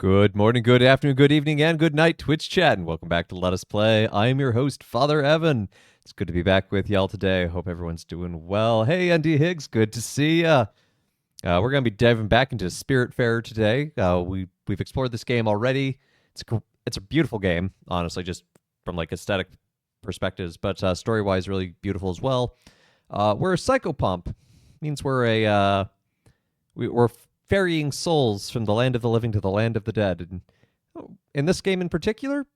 Good morning, good afternoon, good evening, and good night, Twitch chat, and welcome back to Let Us Play. I am your host, Father Evan. It's good to be back with y'all today. Hope everyone's doing well. Hey, Andy Higgs, good to see ya. We're going to be diving back into Spiritfarer today. We've explored this game already. It's a beautiful game, honestly, just from like aesthetic perspectives, but story-wise, really beautiful as well. We're a psychopomp. Means we're ferrying souls from the land of the living to the land of the dead. And in this game in particular,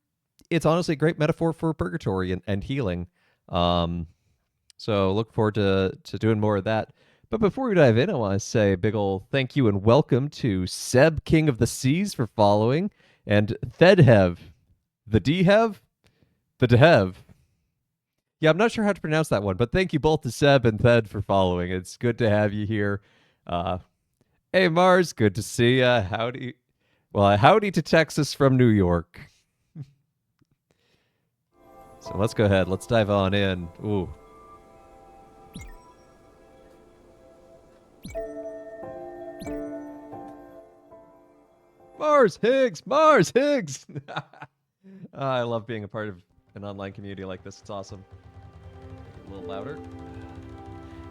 it's honestly a great metaphor for purgatory and healing. So look forward to doing more of that. But before we dive in, I want to say a big ol' thank you and welcome to Seb, King of the Seas, for following, and Thedhev, the Dhev, the Dehev. Yeah, I'm not sure how to pronounce that one, but thank you both to Seb and Thed for following. It's good to have you here. Hey, Mars, good to see ya. Howdy. Well, howdy to Texas from New York. So let's go ahead. Let's dive on in. Ooh. Mars Higgs! Mars Higgs! I love being a part of an online community like this. It's awesome. A little louder.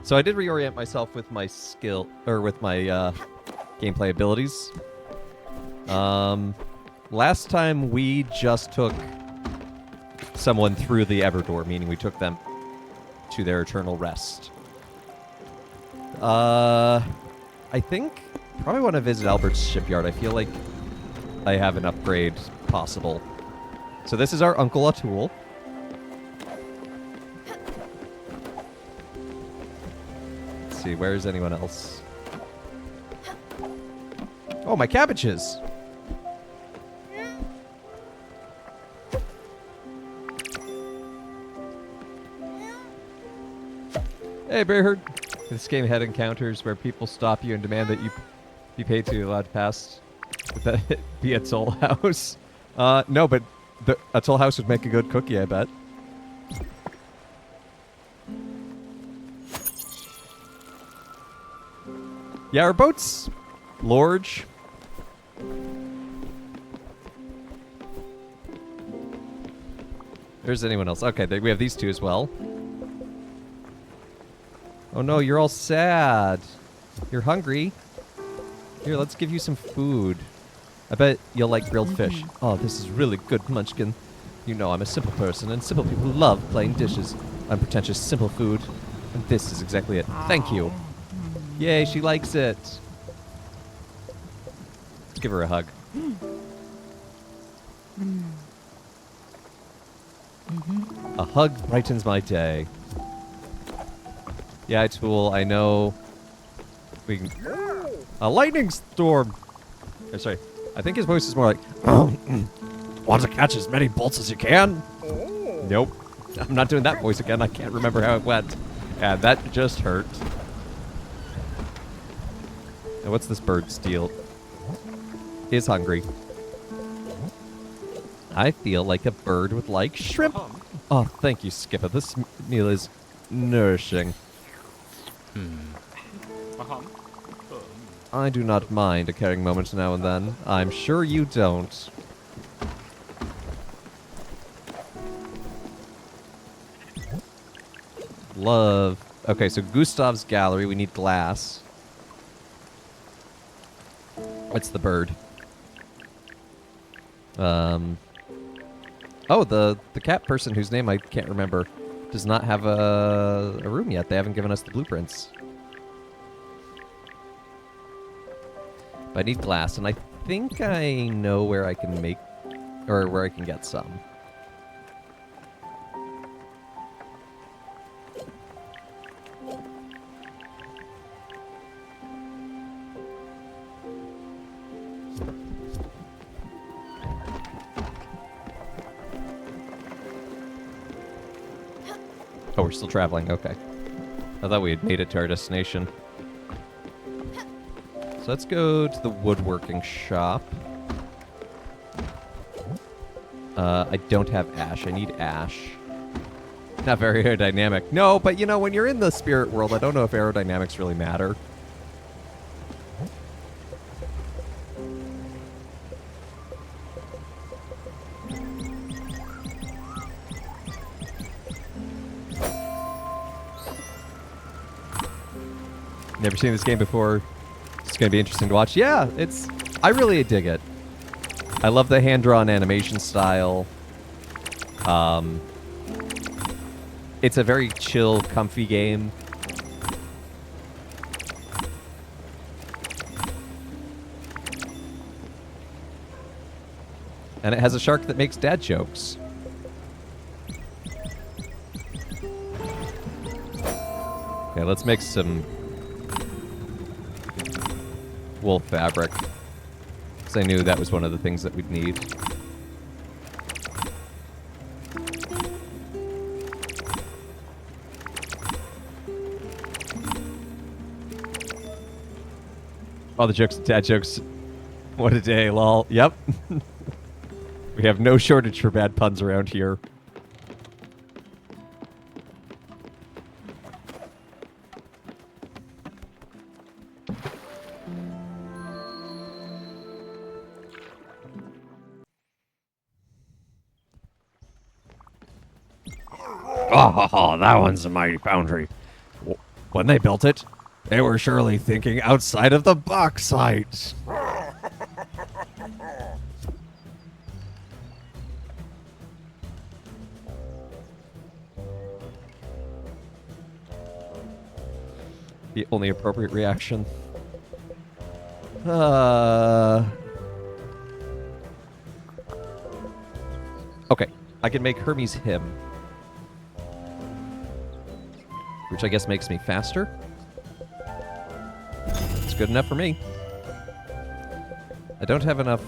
So I did reorient myself with my skill, or with my gameplay abilities. Last time we just took someone through the Everdoor, meaning we took them to their eternal rest. I think probably want to visit Albert's shipyard. I feel like I have an upgrade possible. So this is our Uncle Atul. Let's see, where's anyone else? Oh, my cabbages! Hey, Bearherd. This game had encounters where people stop you and demand that you be paid to be allowed to pass. Would that be a toll house? No, but a toll house would make a good cookie, I bet. Yeah, our boat's large. There's anyone else. Okay, we have these two as well. Oh no, you're all sad. You're hungry. Here, let's give you some food. I bet you'll like grilled fish. Oh, this is really good, Munchkin. You know I'm a simple person, and simple people love plain dishes. Unpretentious, simple food. And this is exactly it. Thank you. Yay, she likes it. Let's give her a hug. A hug brightens my day. Yeah, Tool, I know. We can... A lightning storm! Oh, sorry. I think his voice is more like... Want to catch as many bolts as you can? Nope. I'm not doing that voice again. I can't remember how it went. Yeah, that just hurt. Now, what's this bird's deal? Is hungry. I feel like a bird would like shrimp. Oh, thank you, Skipper. This meal is nourishing. I do not mind a caring moment now and then. I'm sure you don't. Love. Okay, so Gustav's gallery. We need glass. What's the bird? Oh, the cat person whose name I can't remember does not have a room yet. They haven't given us the blueprints. But I need glass, and I think I know where I can make, or where I can get some. Oh, we're still traveling. Okay. I thought we had made it to our destination. So let's go to the woodworking shop. I don't have ash. I need ash. Not very aerodynamic. No, but you know, when you're in the spirit world, I don't know if aerodynamics really matter. Never seen this game before. It's going to be interesting to watch. Yeah, I really dig it. I love the hand-drawn animation style. It's a very chill, comfy game. And it has a shark that makes dad jokes. Okay, let's make some wool fabric. Because I knew that was one of the things that we'd need. All the jokes, dad jokes. What a day, lol. Yep. We have no shortage for bad puns around here. Oh, that one's a mighty foundry. When they built it, they were surely thinking outside of the box height. The only appropriate reaction. Okay, I can make Hermes him. Which I guess makes me faster. It's good enough for me. I don't have enough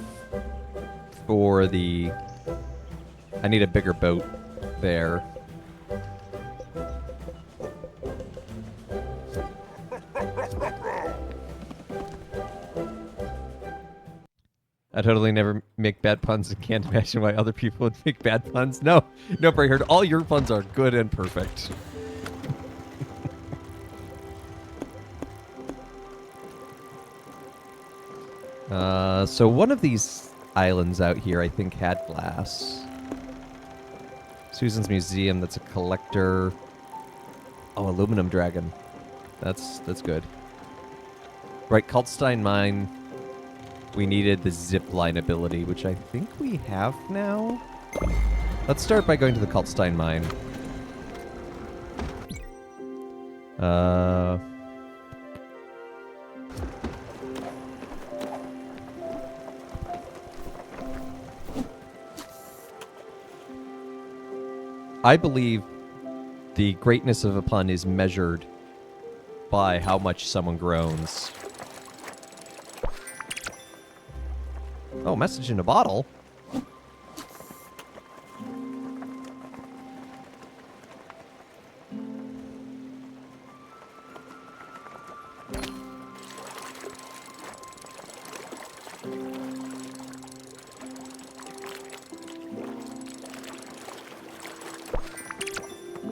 for the... I need a bigger boat there. I totally never make bad puns and can't imagine why other people would make bad puns. No, Brayhard, all your puns are good and perfect. So one of these islands out here, I think, had glass. Susan's Museum, that's a collector. Oh, aluminum dragon. That's good. Right, Kaltstein Mine. We needed the zip line ability, which I think we have now. Let's start by going to the Kaltstein Mine. I believe the greatness of a pun is measured by how much someone groans. Oh, message in a bottle?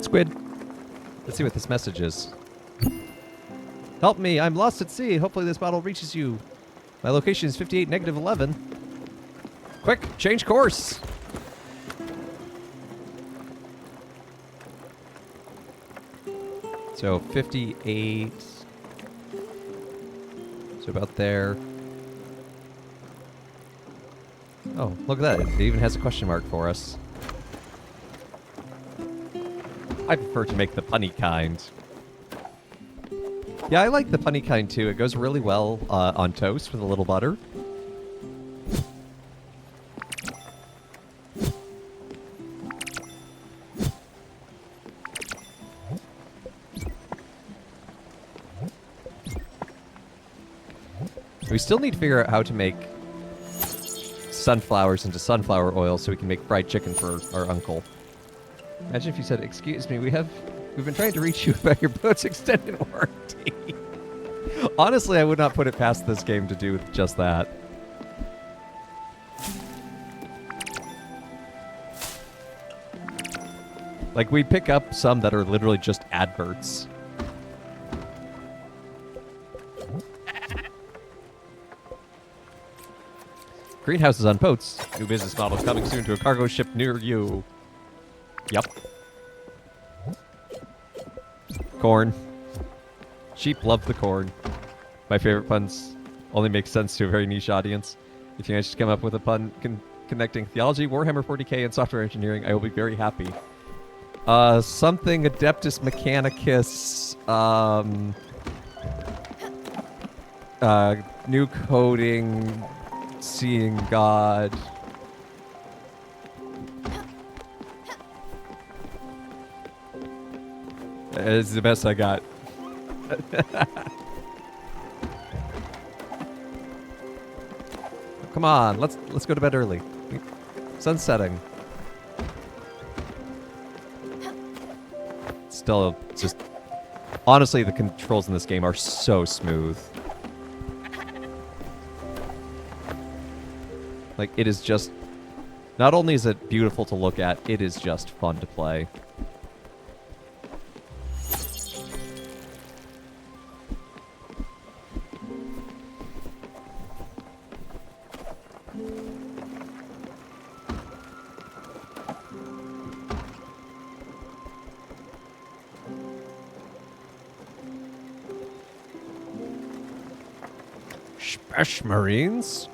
Squid. Let's see what this message is. Help me, I'm lost at sea. Hopefully this bottle reaches you. My location is 58 negative 11. Quick, change course. So 58. So about there. Oh, look at that. It even has a question mark for us. I prefer to make the punny kind. Yeah, I like the punny kind too. It goes really well on toast with a little butter. We still need to figure out how to make sunflowers into sunflower oil so we can make fried chicken for our uncle. Imagine if you said, "Excuse me, we've been trying to reach you about your boat's extended warranty." Honestly, I would not put it past this game to do just that. Like, we pick up some that are literally just adverts. Greenhouses on boats. New business model coming soon to a cargo ship near you. Yup. Corn. Sheep love the corn. My favorite puns only make sense to a very niche audience. If you manage to come up with a pun connecting theology, Warhammer 40k, and software engineering, I will be very happy. Something Adeptus Mechanicus, new coding, seeing God. It's the best I got. Come on, let's go to bed early. Sun's setting. Still, just honestly, the controls in this game are so smooth. Like, it is just, not only is it beautiful to look at, it is just fun to play. Spesh Marines?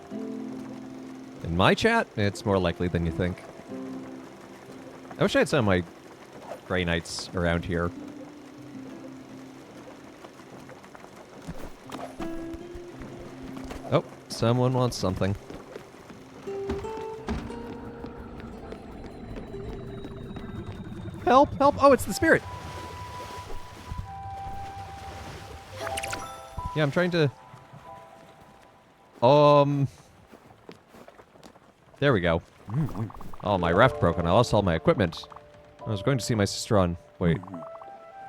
In my chat, it's more likely than you think. I wish I had some of my Grey Knights around here. Oh, someone wants something. Help, help! Oh, it's the spirit! Yeah, I'm trying to... There we go. Oh, my raft broken. I lost all my equipment. I was going to see my sister on... Wait.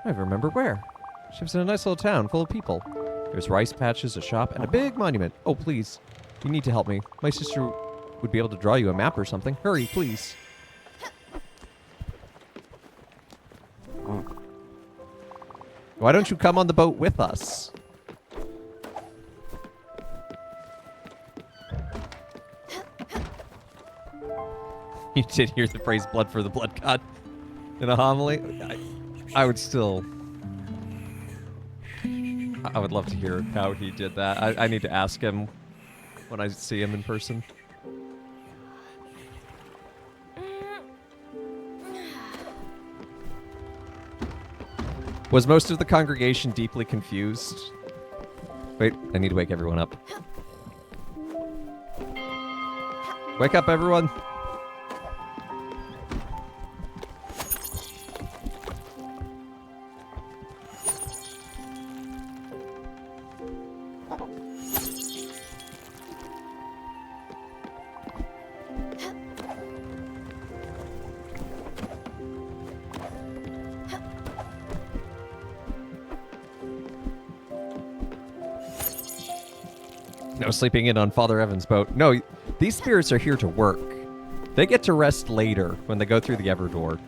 I remember where. She lives in a nice little town full of people. There's rice patches, a shop, and a big monument. Oh, please. You need to help me. My sister would be able to draw you a map or something. Hurry, please. Why don't you come on the boat with us? You did hear the phrase blood for the blood god in a homily? I would still... I would love to hear how he did that. I need to ask him when I see him in person. Was most of the congregation deeply confused? Wait, I need to wake everyone up. Wake up, everyone! No sleeping in on Father Evan's boat. No, these spirits are here to work. They get to rest later when they go through the Everdoor.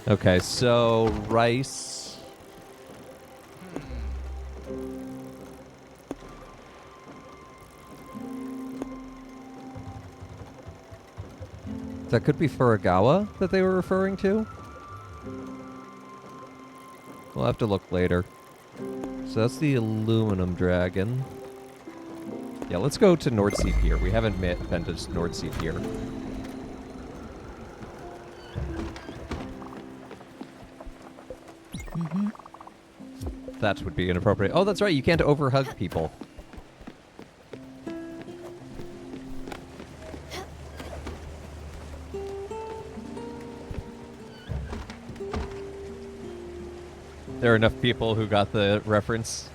Okay, so rice. That could be Furugawa that they were referring to. We'll have to look later. So that's the aluminum dragon. Yeah, let's go to Nordsea Pier. We haven't been to Nordsea Pier. That would be inappropriate. Oh, that's right. You can't overhug people. There are enough people who got the reference.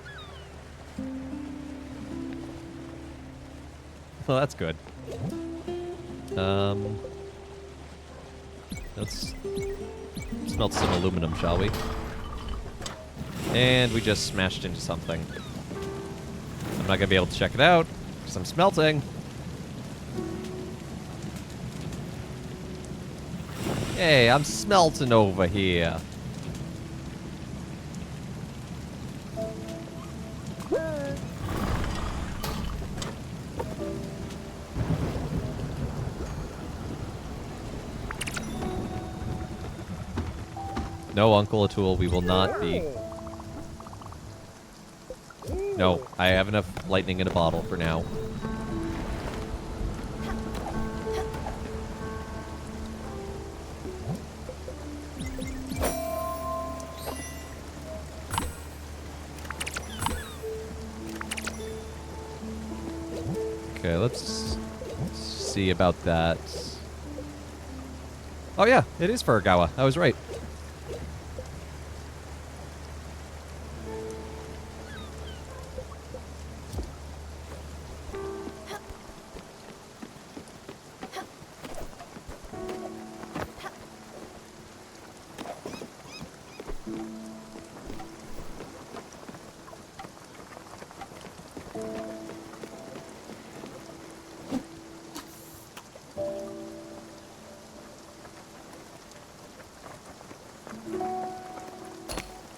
Well, that's good. Let's smelt some aluminum, shall we? And we just smashed into something. I'm not gonna be able to check it out because I'm smelting. Hey, I'm smelting over here. No, Uncle Atul, we will not be. No, I have enough lightning in a bottle for now. Okay, let's see about that. Oh yeah, it is Furugawa. I was right.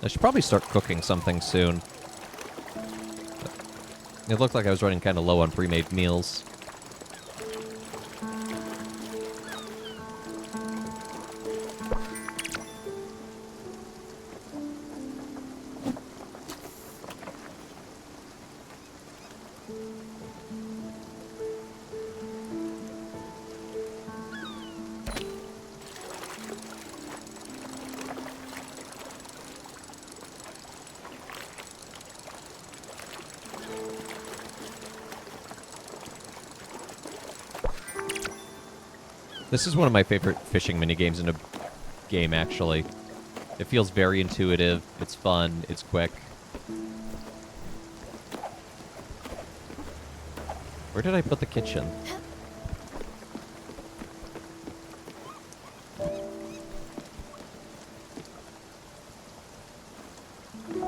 I should probably start cooking something soon. It looked like I was running kind of low on pre-made meals. This is one of my favorite fishing minigames in a game, actually. It feels very intuitive, it's fun, it's quick. Where did I put the kitchen?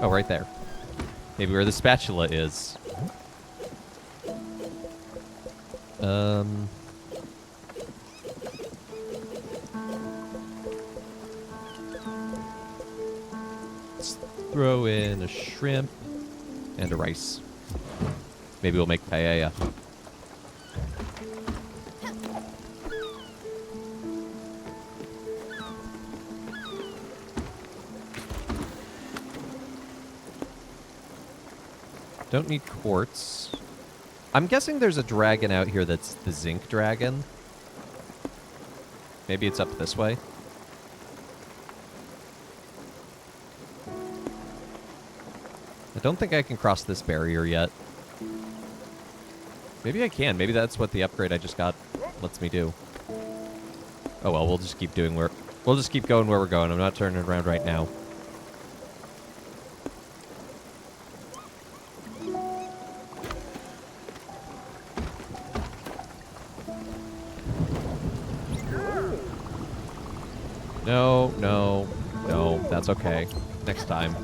Oh, right there. Maybe where the spatula is. Let's throw in a shrimp and a rice. Maybe we'll make paella. Don't need quartz. I'm guessing there's a dragon out here that's the zinc dragon. Maybe it's up this way. I don't think I can cross this barrier yet. Maybe I can. Maybe that's what the upgrade I just got lets me do. Oh well, we'll just keep doing we'll just keep going where we're going. I'm not turning around right now. No, no, no, that's okay. Next time.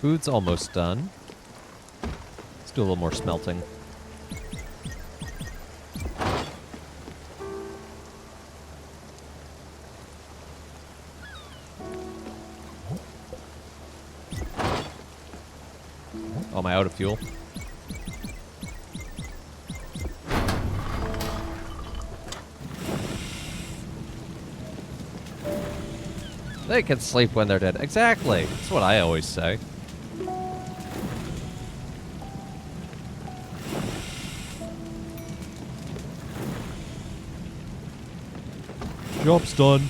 Food's almost done. Let's do a little more smelting. Oh, am I out of fuel? They can sleep when they're dead. Exactly. That's what I always say. Job's done.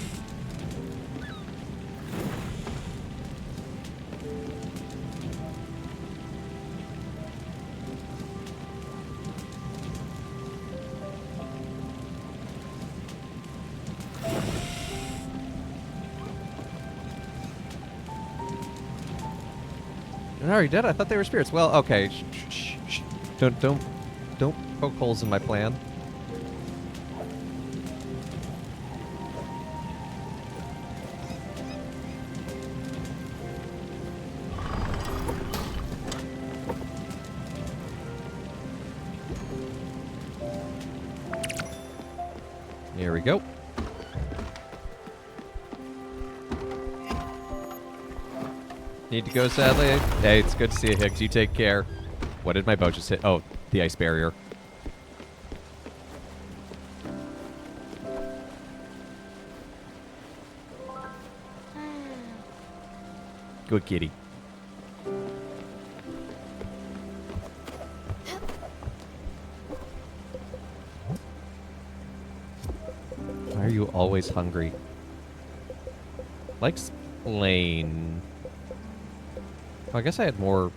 I already did. I thought they were spirits. Well, okay. Shh. Don't poke holes in my plan. Here we go. Need to go, sadly. Hey, it's good to see you, Higgs. You take care. What did my boat just hit? Oh, the ice barrier. Good kitty. Why are you always hungry? Like plain. Well, I guess I had more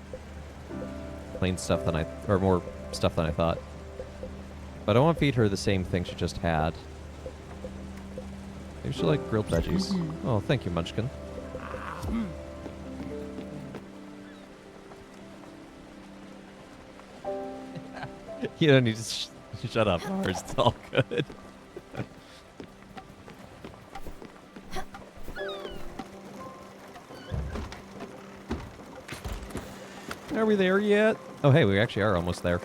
plain stuff than more stuff than I thought. But I want to feed her the same thing she just had. Maybe she'll like grilled veggies. Oh, thank you, Munchkin. You don't need to shut up, Mars. It's all good. Are we there yet? Oh, hey, we actually are almost there.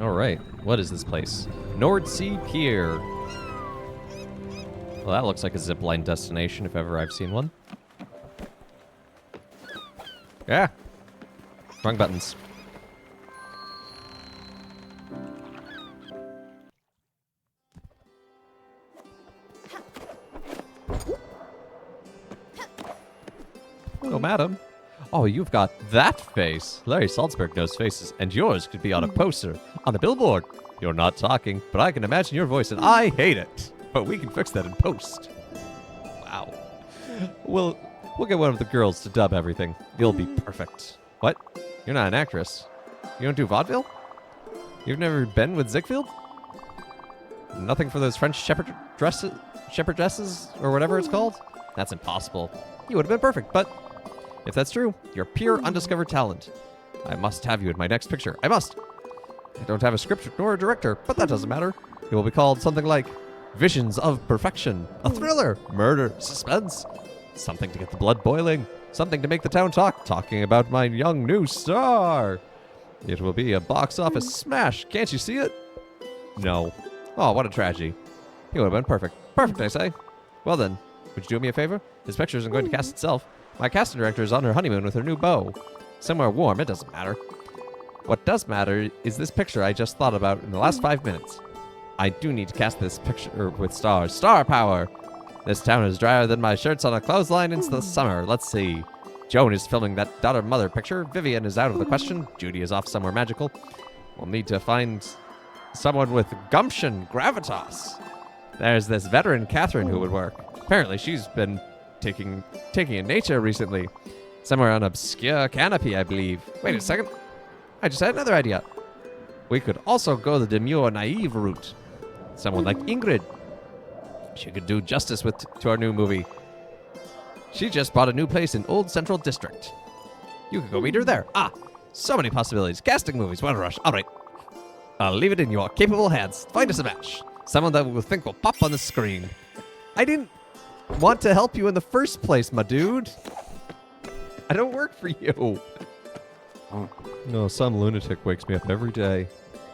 All right, what is this place? Nordsea Pier. Well, that looks like a zipline destination if ever I've seen one. Yeah. Wrong buttons. Hello, madam. Oh, you've got that face. Larry Salzberg knows faces, and yours could be on a poster, on a billboard. You're not talking, but I can imagine your voice, and I hate it. But we can fix that in post. Wow. We'll get one of the girls to dub everything. You'll be perfect. What? You're not an actress. You don't do vaudeville? You've never been with Ziegfeld? Nothing for those French shepherdesses, or whatever it's called? That's impossible. You would have been perfect, but if that's true, you're pure undiscovered talent. I must have you in my next picture. I must. I don't have a script nor a director, but that doesn't matter. It will be called something like Visions of Perfection, a thriller, murder, suspense, something to get the blood boiling, something to make the town talk, talking about my young new star. It will be a box office smash. Can't you see it? No. Oh, what a tragedy. He would have been perfect. Perfect, I say. Well then, would you do me a favor? This picture isn't going to cast itself. My casting director is on her honeymoon with her new beau. Somewhere warm, it doesn't matter. What does matter is this picture I just thought about in the last 5 minutes. I do need to cast this picture with stars. Star power! This town is drier than my shirts on a clothesline into the summer. Let's see. Joan is filming that daughter-mother picture. Vivian is out of the question. Judy is off somewhere magical. We'll need to find someone with gumption, gravitas. There's this veteran Catherine who would work. Apparently she's been taking in nature recently. Somewhere on obscure canopy, I believe. Wait a second. I just had another idea. We could also go the demure, naive route. Someone like Ingrid. She could do justice to our new movie. She just bought a new place in Old Central District. You could go meet her there. Ah, so many possibilities. Casting movies, what a rush. All right. I'll leave it in your capable hands. Find us a match. Someone that we think will pop on the screen. I didn't want to help you in the first place, my dude. I don't work for you. No, some lunatic wakes me up every day.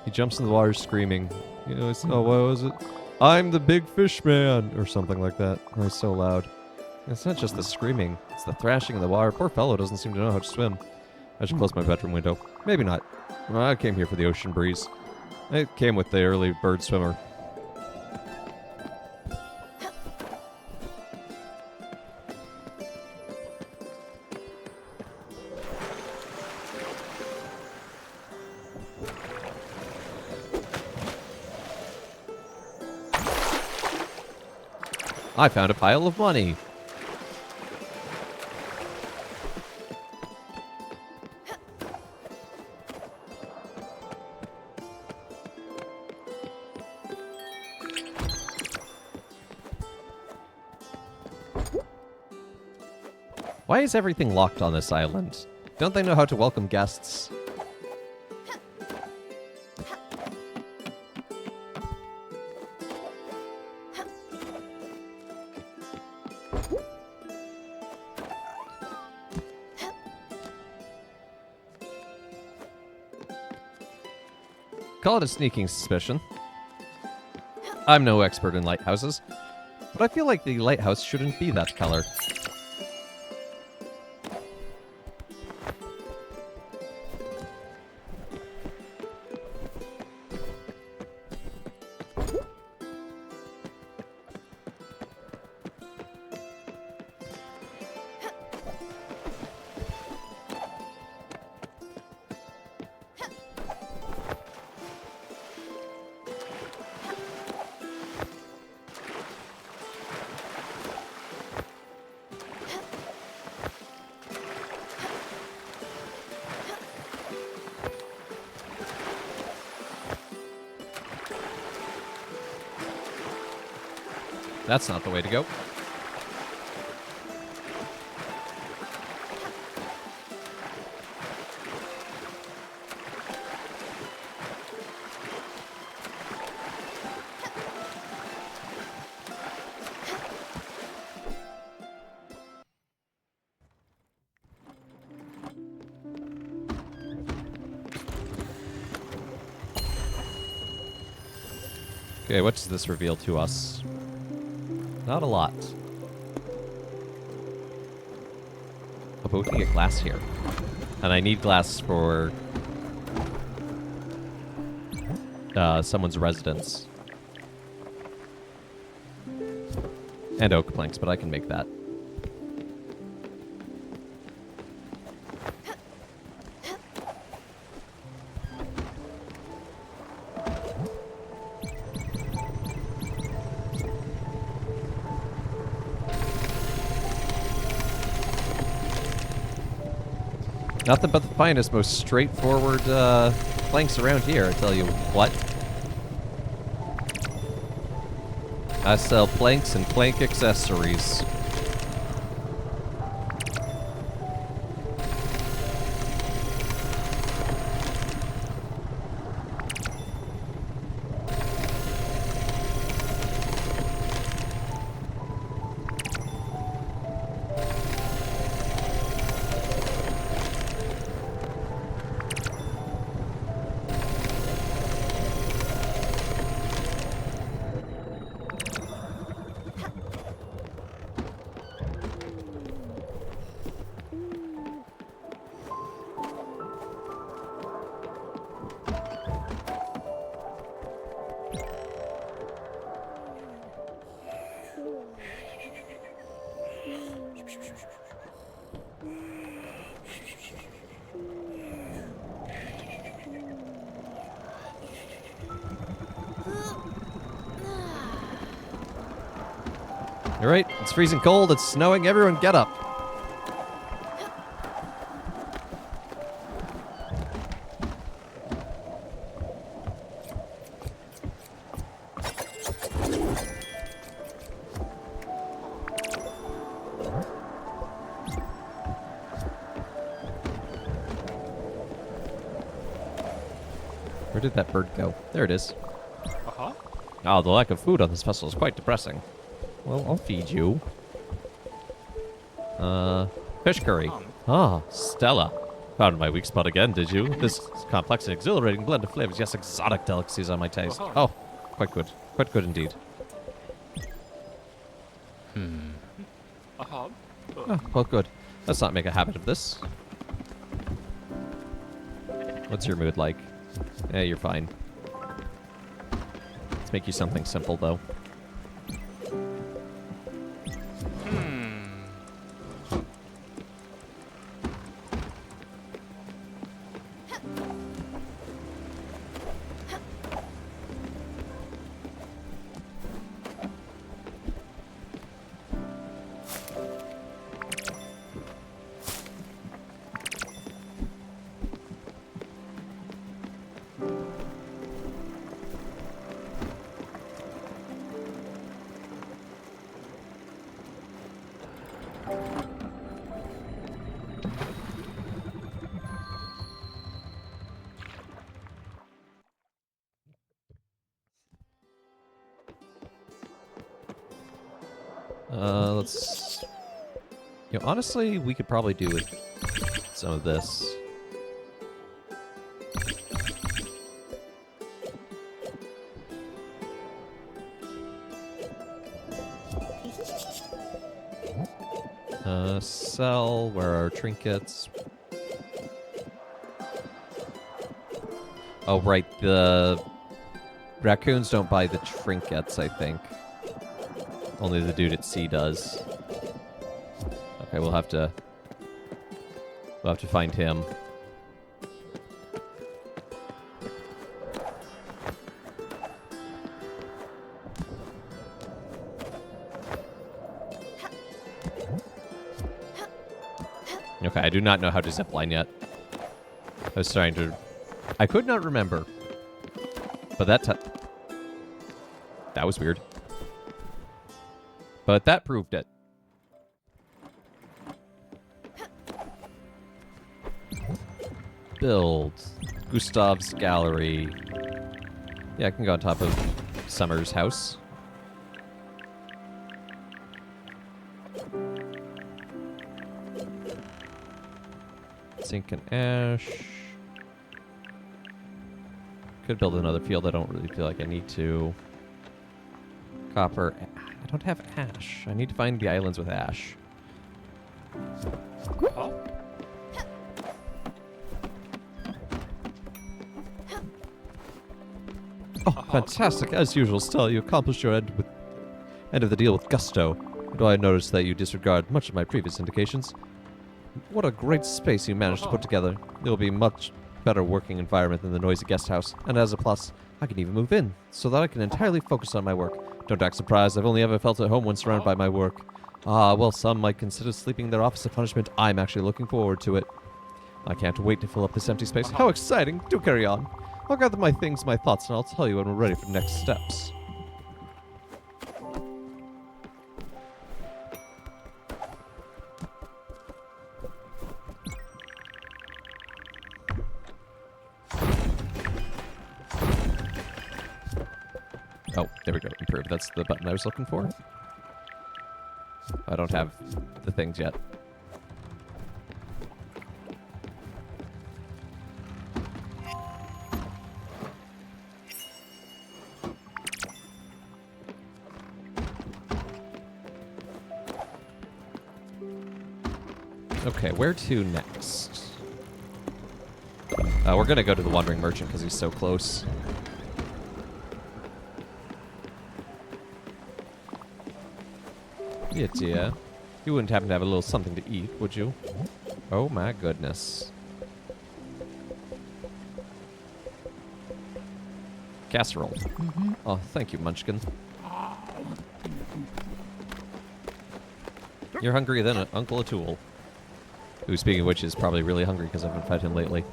He jumps in the water screaming. You know, what was it? I'm the big fish man, or something like that. Oh, he's so loud. It's not just the screaming. It's the thrashing in the water. Poor fellow doesn't seem to know how to swim. I should close my bedroom window. Maybe not. Well, I came here for the ocean breeze. I came with the early bird swimmer. I found a pile of money. Why is everything locked on this island? Don't they know how to welcome guests? Call it a sneaking suspicion. I'm no expert in lighthouses, but I feel like the lighthouse shouldn't be that color. That's not the way to go. Okay, what does this reveal to us? Not a lot. Oh, but we can get glass here. And I need glass for someone's residence. And oak planks, but I can make that. Nothing but the finest, most straightforward planks around here, I tell you what. I sell planks and plank accessories. Alright, it's freezing cold, it's snowing, everyone get up. Where did that bird go? There it is. Uh-huh. Oh, the lack of food on this vessel is quite depressing. Well, I'll feed you. Fish curry. Ah, Stella. Found my weak spot again, did you? This complex and exhilarating blend of flavors. Yes, exotic delicacies on my taste. Oh, quite good. Quite good indeed. Uh-huh. Oh, well, good. Let's not make a habit of this. What's your mood like? Yeah, you're fine. Let's make you something simple, though. Let's... You know, honestly, we could probably do with some of this. Sell. Where are our trinkets? Oh, right. The raccoons don't buy the trinkets, I think. Only the dude at sea does. Okay, we'll have to find him. Okay, I do not know how to zipline yet. I was trying to... I could not remember. But that was weird. But that proved it. Build. Gustav's gallery. Yeah, I can go on top of Summer's house. Zinc and ash. Could build another field. I don't really feel like I need to. Copper. I don't have ash. I need to find the islands with ash. Oh, fantastic. As usual, Stella, you accomplished your end of the deal with gusto. Though I noticed that you disregard much of my previous indications. What a great space you managed to put together. It will be much better working environment than the noisy guest house. And as a plus, I can even move in, so that I can entirely focus on my work. Don't act surprised. I've only ever felt at home when surrounded by my work. Ah, well, some might consider sleeping in their office a punishment. I'm actually looking forward to it. I can't wait to fill up this empty space. How exciting! Do carry on. I'll gather my things, my thoughts, and I'll tell you when we're ready for the next steps. Oh, there we go. Improve. That's the button I was looking for. I don't have the things yet. Okay, where to next? We're gonna go to the Wandering Merchant because he's so close. Yeah, dear. You wouldn't happen to have a little something to eat, would you? Oh my goodness. Casserole. Mm-hmm. Oh, thank you, Munchkin. You're hungrier than Uncle Atul. Who, speaking of which, is probably really hungry because I haven't fed him lately.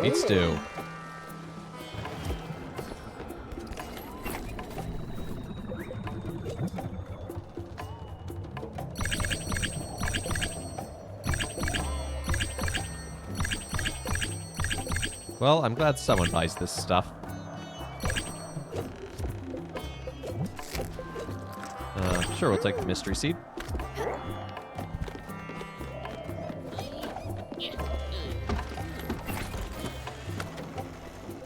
Meat stew. Well, I'm glad someone buys this stuff. Sure, we'll take the mystery seed.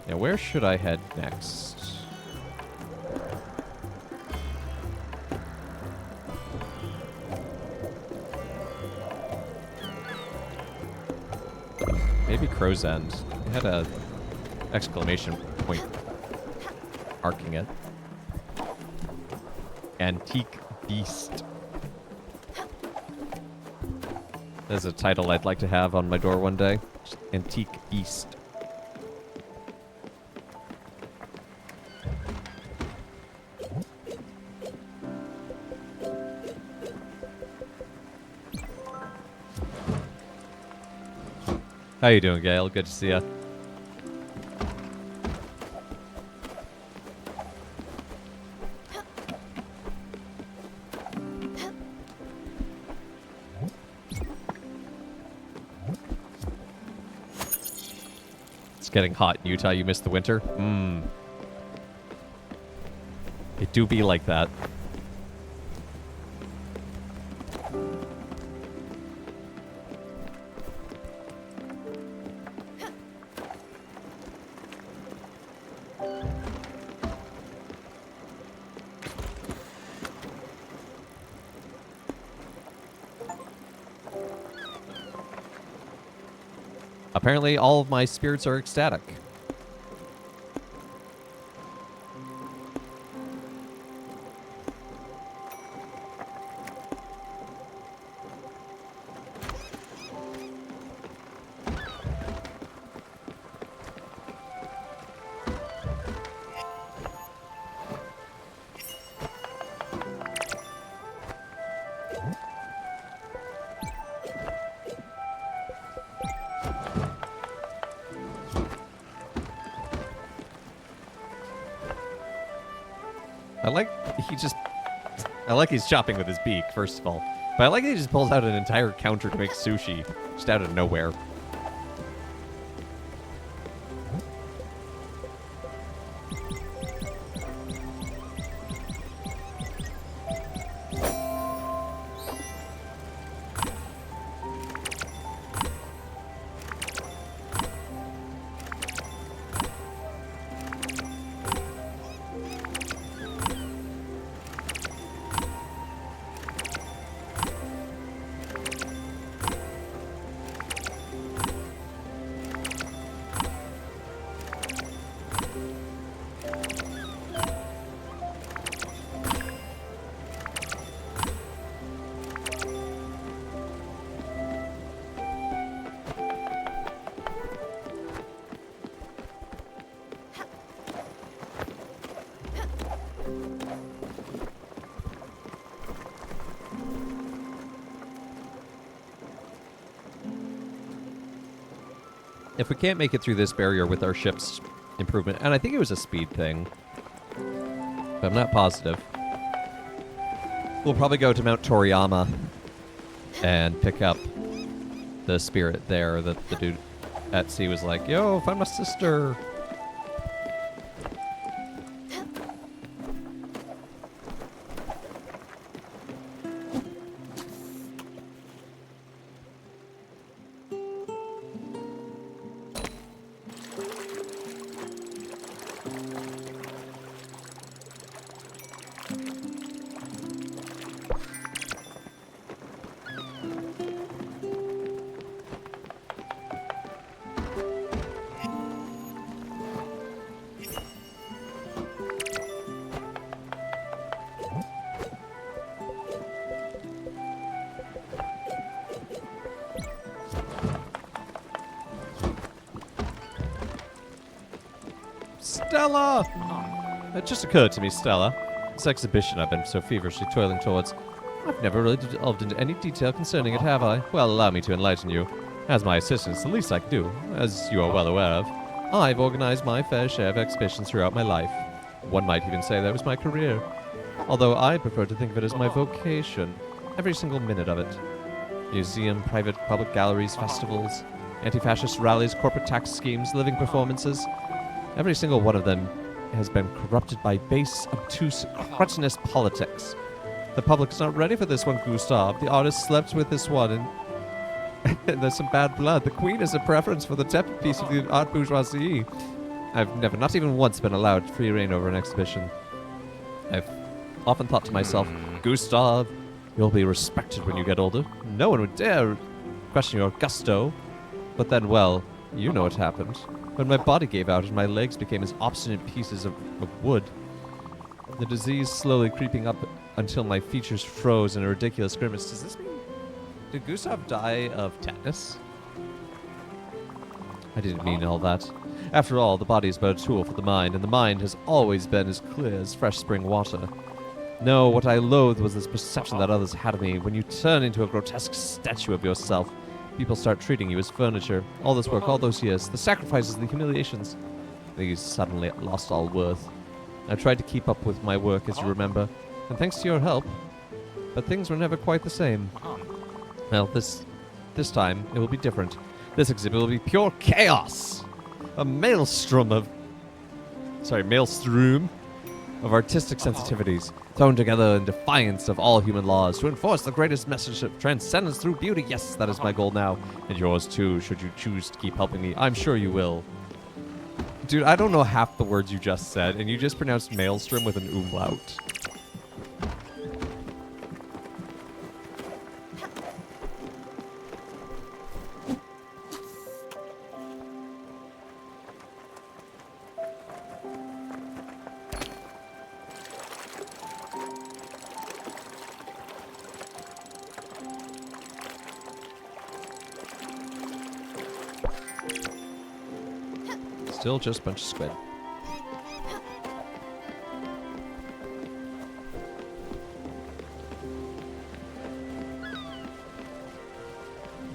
Now, where should I head next? Maybe Crow's End. It had a exclamation point arcing it. Antique Beast. There's a title I'd like to have on my door one day. Just Antique Beast. How you doing, Gail? Good to see ya. It's getting hot in Utah. You missed the winter? It do be like that. Apparently, all of my spirits are ecstatic. I like he's chopping with his beak, first of all. But I like that he just pulls out an entire counter to make sushi, just out of nowhere. If we can't make it through this barrier with our ship's improvement, and I think it was a speed thing, but I'm not positive, we'll probably go to Mount Toriyama and pick up the spirit there that the dude at sea was like, yo, find my sister. Stella! It just occurred to me, Stella. This exhibition I've been so feverishly toiling towards. I've never really delved into any detail concerning it, have I? Well, allow me to enlighten you. As my assistant, it's the least I can do, as you are well aware of. I've organized my fair share of exhibitions throughout my life. One might even say that was my career. Although I prefer to think of it as my vocation. Every single minute of it. Museum, private, public galleries, festivals, anti-fascist rallies, corporate tax schemes, living performances. Every single one of them has been corrupted by base, obtuse, cretinous politics. The public's not ready for this one, Gustav. The artist slept with this one, and there's some bad blood. The Queen has a preference for the tepid piece of the art bourgeoisie. I've never, not even once, been allowed free reign over an exhibition. I've often thought to myself, Gustav, you'll be respected when you get older. No one would dare question your gusto. But then, well, you know what happened. When my body gave out and my legs became as obstinate pieces of wood, the disease slowly creeping up until my features froze in a ridiculous grimace. Does this mean... Did Gustav die of tetanus? I didn't mean all that. After all, the body is but a tool for the mind, and the mind has always been as clear as fresh spring water. No, what I loathed was this perception that others had of me. When you turn into a grotesque statue of yourself, people start treating you as furniture. All this work, all those years, the sacrifices, the humiliations, these suddenly lost all worth. I tried to keep up with my work, as you remember, and thanks to your help, but things were never quite the same. Well, this time, it will be different. This exhibit will be pure chaos! A maelstrom of artistic sensitivities, thrown together in defiance of all human laws, to enforce the greatest message of transcendence through beauty. Yes, that is my goal now. And yours too, should you choose to keep helping me. I'm sure you will. Dude, I don't know half the words you just said, and you just pronounced maelstrom with an umlaut. Still just a bunch of squid.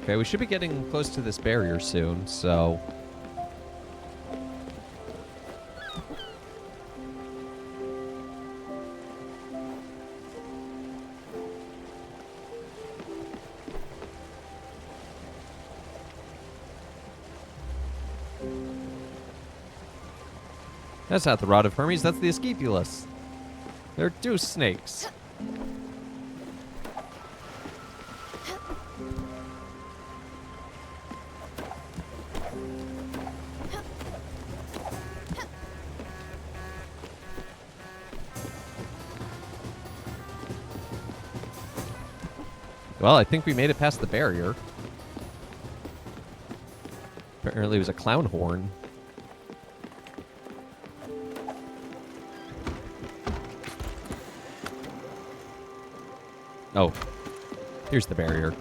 Okay, we should be getting close to this barrier soon, so... That's not the Rod of Hermes, that's the Escapulus. They're deuce snakes. Well, I think we made it past the barrier. Apparently it was a clown horn. Oh, here's the barrier.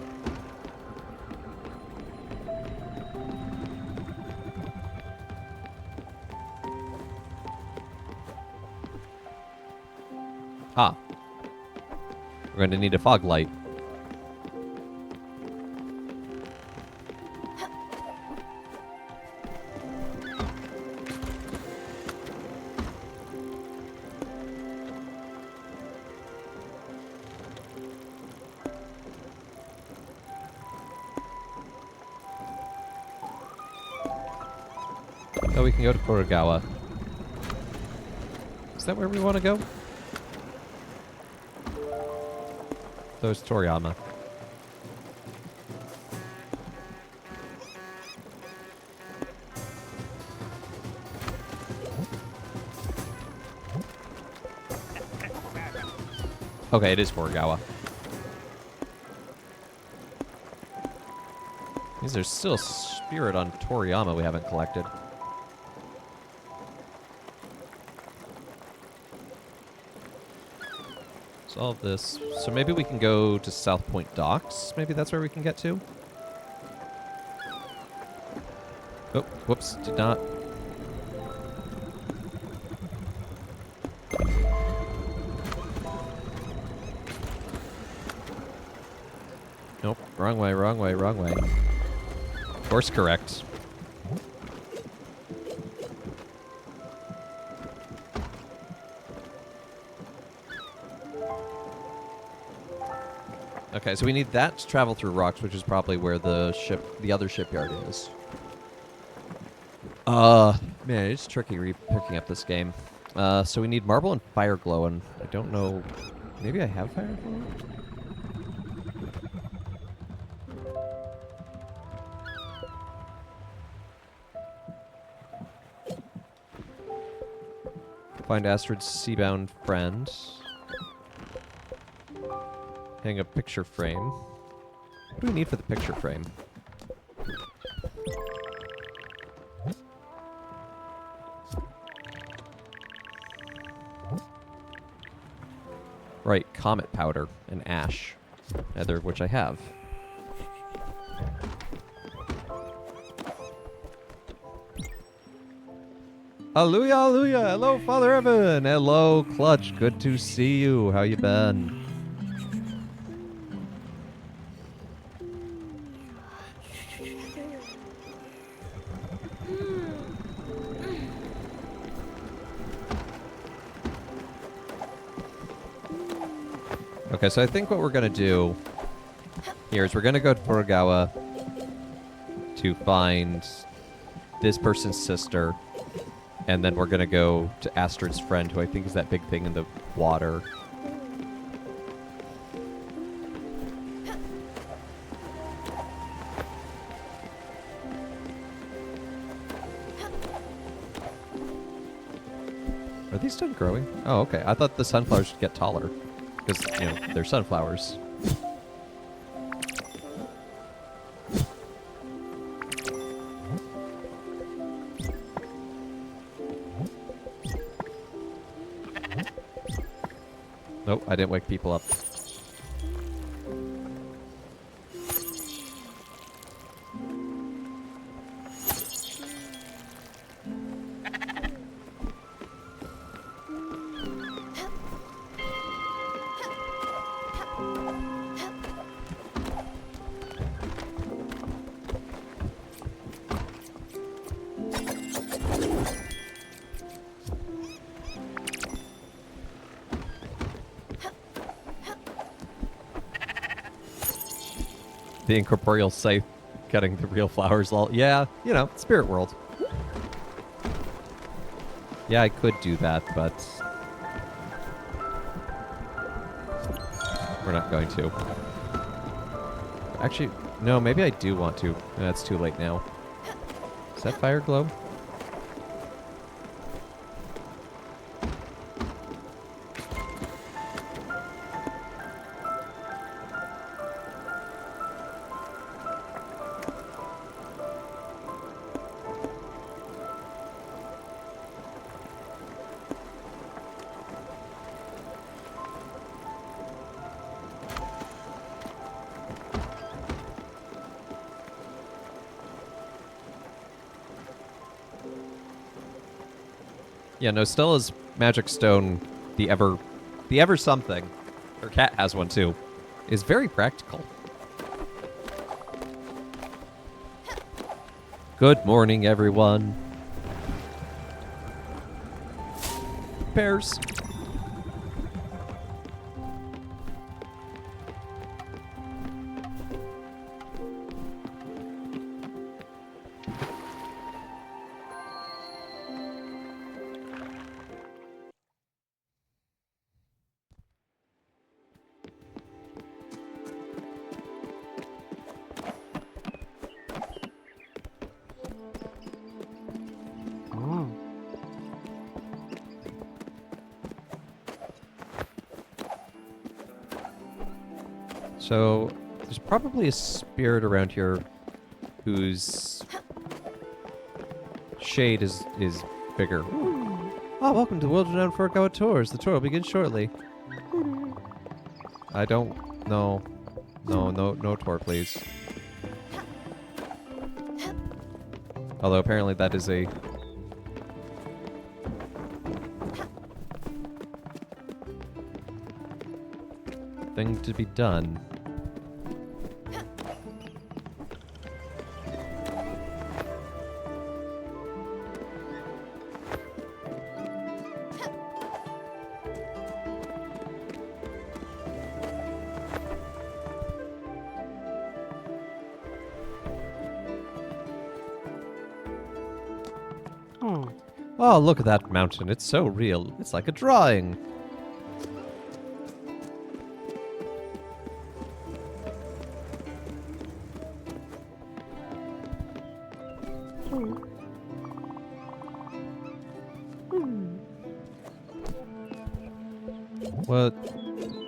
Ah. We're going to need a fog light. So we can go to Kurogawa. Is that where we want to go? So it's Toriyama. Okay, it is Kurogawa. Means there's still a spirit on Toriyama we haven't collected. Solve this. So maybe we can go to South Point Docks. Maybe that's where we can get to. Oh, whoops, did not. Nope, wrong way, wrong way, wrong way. Course correct. Okay, so we need that to travel through rocks, which is probably where the other shipyard is. Man, it's tricky picking up this game. So we need marble and fire glow, and I don't know. Maybe I have fire glow? Find Astrid's seabound friend. Hang a picture frame. What do we need for the picture frame? Right, comet powder and ash. Neither of which I have. Hallelujah, hallelujah! Hello, Father Evan! Hello, Clutch! Good to see you. How you been? Okay, so I think what we're going to do here is we're going to go to Furugawa to find this person's sister. And then we're going to go to Astrid's friend, who I think is that big thing in the water. Are these done growing? Oh, okay. I thought the sunflowers should get taller. Because, you know, they're sunflowers. Nope, I didn't wake people up. The incorporeal scythe cutting the real flowers. Yeah, you know, spirit world. Yeah, I could do that, but we're not going to. Actually, no, maybe I do want to. That's too late now. Is that fire glow? Yeah, no, Stella's magic stone, the ever something, her cat has one too, is very practical. Good morning, everyone. Bears. So, there's probably a spirit around here whose shade is bigger. Oh, welcome to World Renowned Forgotten Tours. The tour will begin shortly. I don't know. No tour, please. Although apparently that is a thing to be done. Oh, look at that mountain. It's so real. It's like a drawing. What?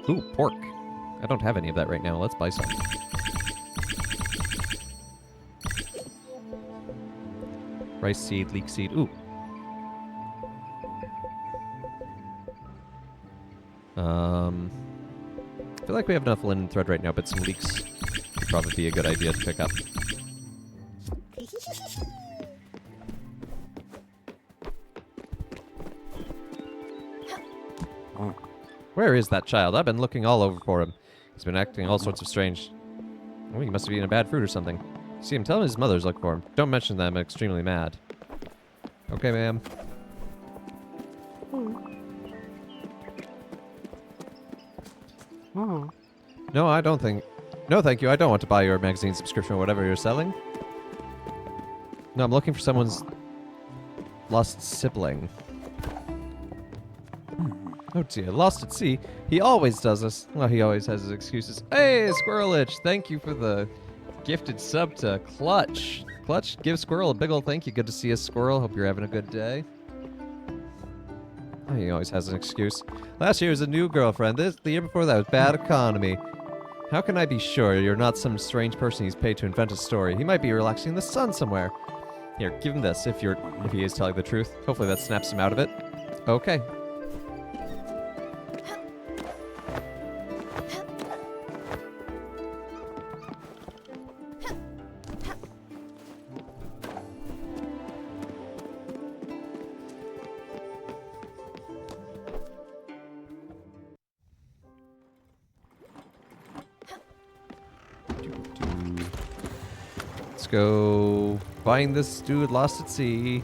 Ooh, pork. I don't have any of that right now. Let's buy some. Rice seed, leek seed. Ooh. I feel like we have enough linen thread right now, but some leeks would probably be a good idea to pick up. Where is that child? I've been looking all over for him. He's been acting all sorts of strange. Oh, he must have eaten a bad fruit or something. See him, tell him his mother's looking for him. Don't mention that I'm extremely mad. Okay, ma'am. No, I don't think... No, thank you. I don't want to buy your magazine subscription or whatever you're selling. No, I'm looking for someone's... lost sibling. Oh dear, lost at sea. He always does this. Well, he always has his excuses. Hey, Squirrelich, thank you for the gifted sub to Clutch. Clutch, give Squirrel a big ol' thank you. Good to see you, Squirrel. Hope you're having a good day. Oh, he always has an excuse. Last year was a new girlfriend. The year before that was bad economy. How can I be sure you're not some strange person he's paid to invent a story? He might be relaxing in the sun somewhere. Here, give him this if he is telling the truth. Hopefully that snaps him out of it. Okay. Let's go find this dude lost at sea.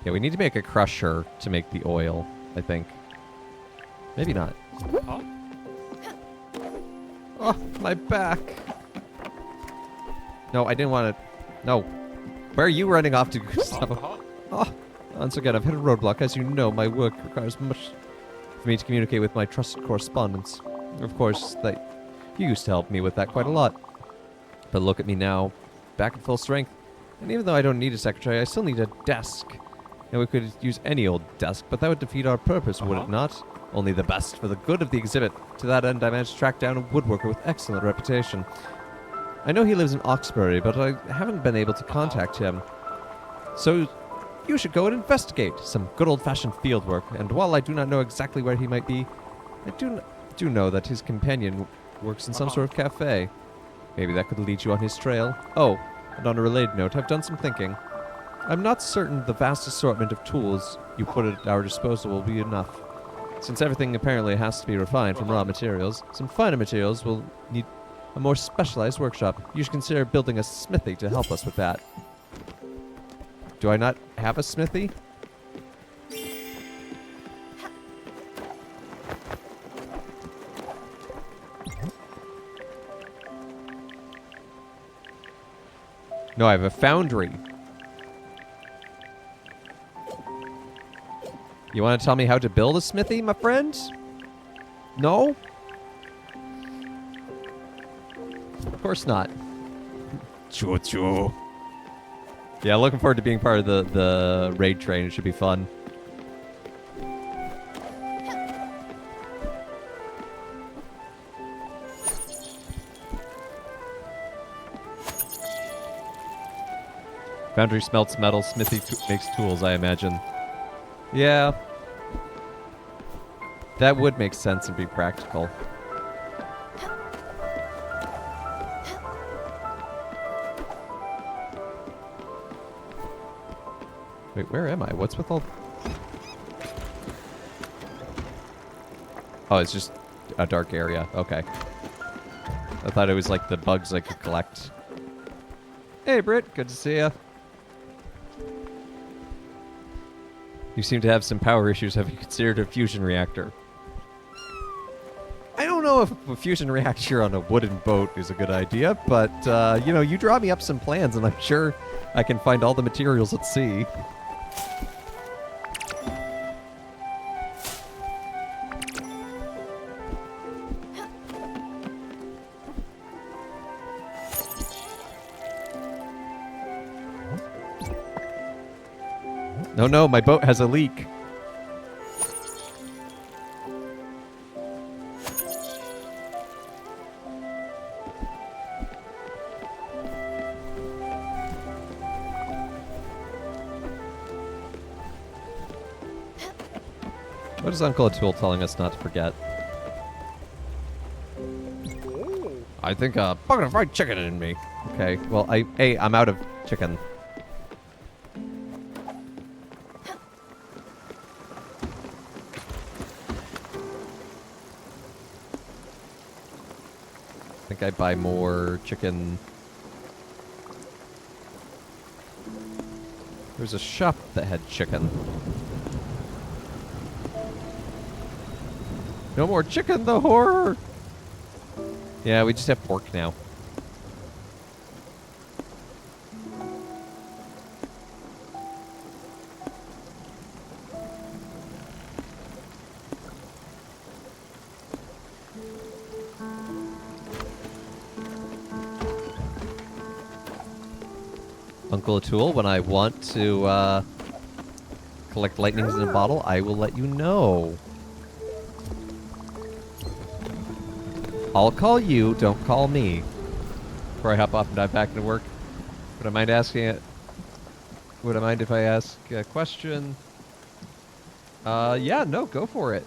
Yeah, we need to make a crusher to make the oil, I think. Maybe not. Huh? Oh, my back. No, I didn't want to. No. Where are you running off to, Gustavo? Oh, once again, I've hit a roadblock. As you know, my work requires much for me to communicate with my trusted correspondents. Of course, you used to help me with that quite a lot. But look at me now, back at full strength. And even though I don't need a secretary, I still need a desk. And we could use any old desk, but that would defeat our purpose, would it not? Only the best for the good of the exhibit. To that end, I managed to track down a woodworker with excellent reputation. I know he lives in Oxbury, but I haven't been able to contact him. So, you should go and investigate some good old-fashioned field work. And while I do not know exactly where he might be, I do know that his companion works in some sort of cafe. Maybe that could lead you on his trail. Oh, and on a related note, I've done some thinking. I'm not certain the vast assortment of tools you put at our disposal will be enough. Since everything apparently has to be refined from raw materials, some finer materials will need a more specialized workshop. You should consider building a smithy to help us with that. Do I not have a smithy? No, I have a foundry. You want to tell me how to build a smithy, my friend? No? Of course not. Choo-choo. Yeah, looking forward to being part of the raid train. It should be fun. Foundry smelts metal, smithy makes tools, I imagine. Yeah. That would make sense and be practical. Wait, where am I? What's with all... Oh, it's just a dark area. Okay. I thought it was like the bugs I could collect. Hey, Britt. Good to see ya. You seem to have some power issues. Have you considered a fusion reactor? I don't know if a fusion reactor on a wooden boat is a good idea, but, you know, you draw me up some plans, and I'm sure I can find all the materials at sea. No, no, my boat has a leak. What is Uncle Atul telling us not to forget? I think a bucket of fried chicken in me. Okay, well, I'm out of chicken. I think I buy more chicken. There's a shop that had chicken. No more chicken, the horror! Yeah, we just have pork now. Uncle Atul, when I want to collect lightnings in a bottle, I will let you know. I'll call you, don't call me. Before I hop off and dive back into work. Would I mind asking it? Would I mind if I ask a question? Yeah, no, go for it.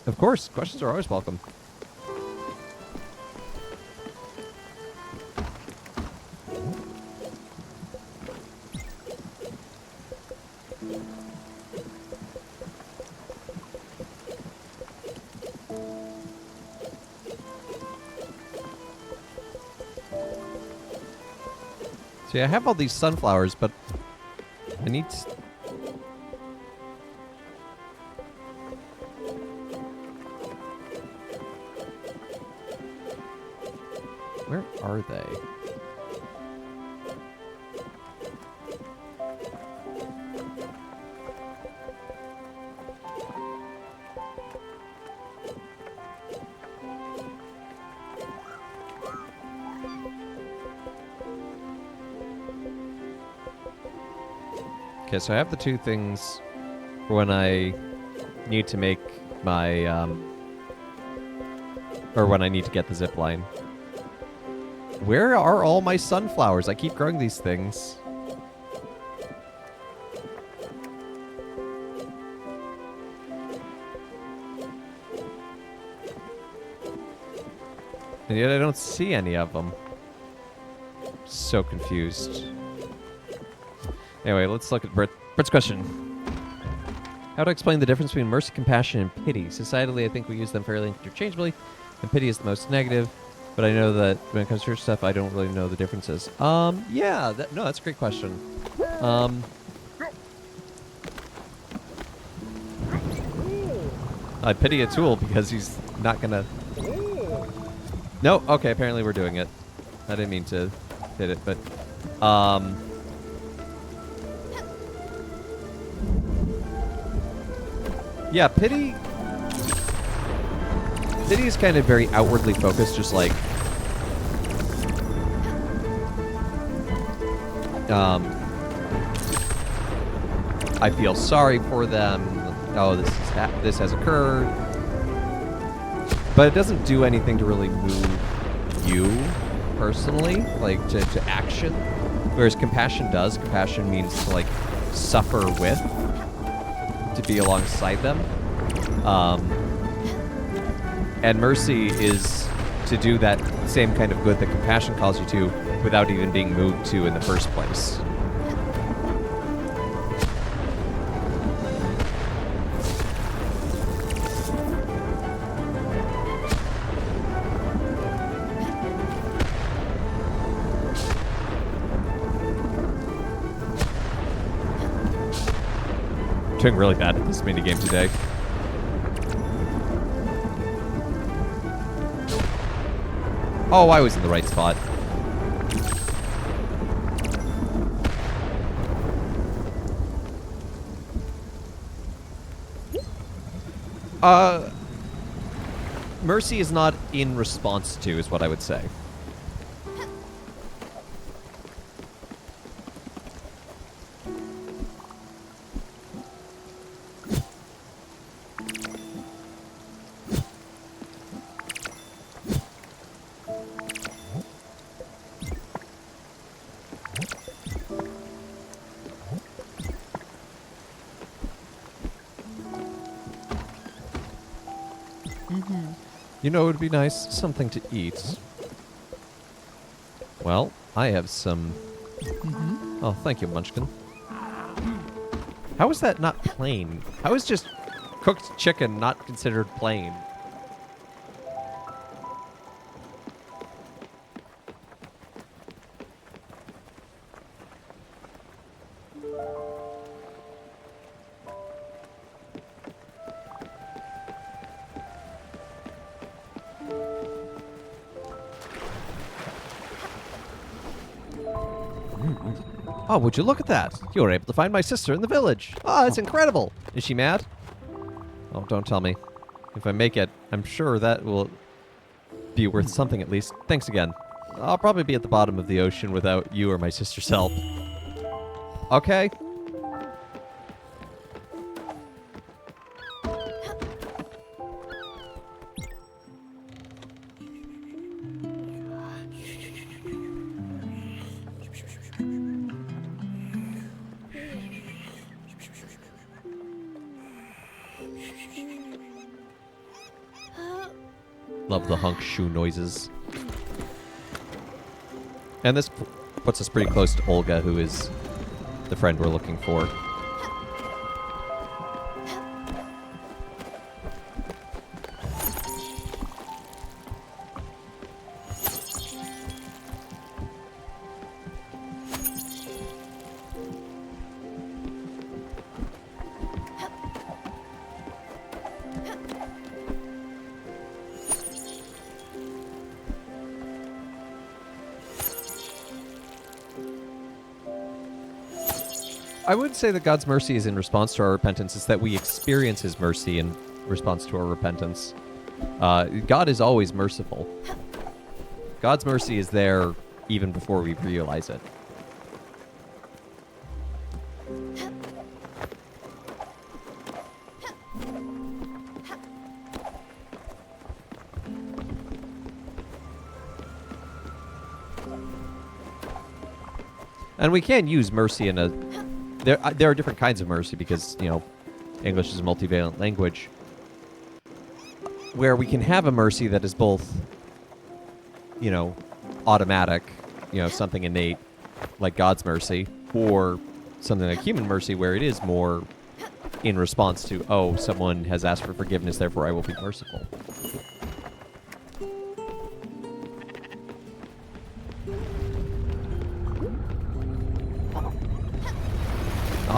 Of course, questions are always welcome. See, I have all these sunflowers, but I need to... Where are they? Okay, so I have the two things for when I need to make my, or when I need to get the zip line. Where are all my sunflowers? I keep growing these things. And yet I don't see any of them. So confused. Anyway, let's look at Bert's question. How to explain the difference between mercy, compassion, and pity? Societally, I think we use them fairly interchangeably, and pity is the most negative. But I know that when it comes to stuff, I don't really know the differences. Yeah, no, that's a great question. I pity Atul because he's not gonna... No, okay, apparently we're doing it. I didn't mean to hit it, but... Yeah, pity... Pity is kind of very outwardly focused, just like... I feel sorry for them. Oh, this has occurred. But it doesn't do anything to really move you personally, like to action. Whereas compassion does. Compassion means to like suffer with, to be alongside them. And mercy is to do that same kind of good that compassion calls you to without even being moved to in the first place. Doing really bad at this minigame today. Oh, I was in the right spot. Mercy is not in response to, is what I would say. You know, it would be nice, something to eat. Well, I have some... Oh, thank you, Munchkin. How is that not plain? How is just cooked chicken not considered plain? Oh, would you look at that? You were able to find my sister in the village. Oh, that's incredible. Is she mad? Oh, don't tell me. If I make it, I'm sure that will be worth something at least. Thanks again. I'll probably be at the bottom of the ocean without you or my sister's help. Okay. Love the hunk shoe noises. And this puts us pretty close to Olga, who is the friend we're looking for. I would say that God's mercy is in response to our repentance. It's that we experience his mercy in response to our repentance. God is always merciful. God's mercy is there even before we realize it. And we can use mercy in a... There are different kinds of mercy because, you know, English is a multivalent language. Where we can have a mercy that is both, you know, automatic, you know, something innate, like God's mercy, or something like human mercy where it is more in response to, oh, someone has asked for forgiveness, therefore I will be merciful.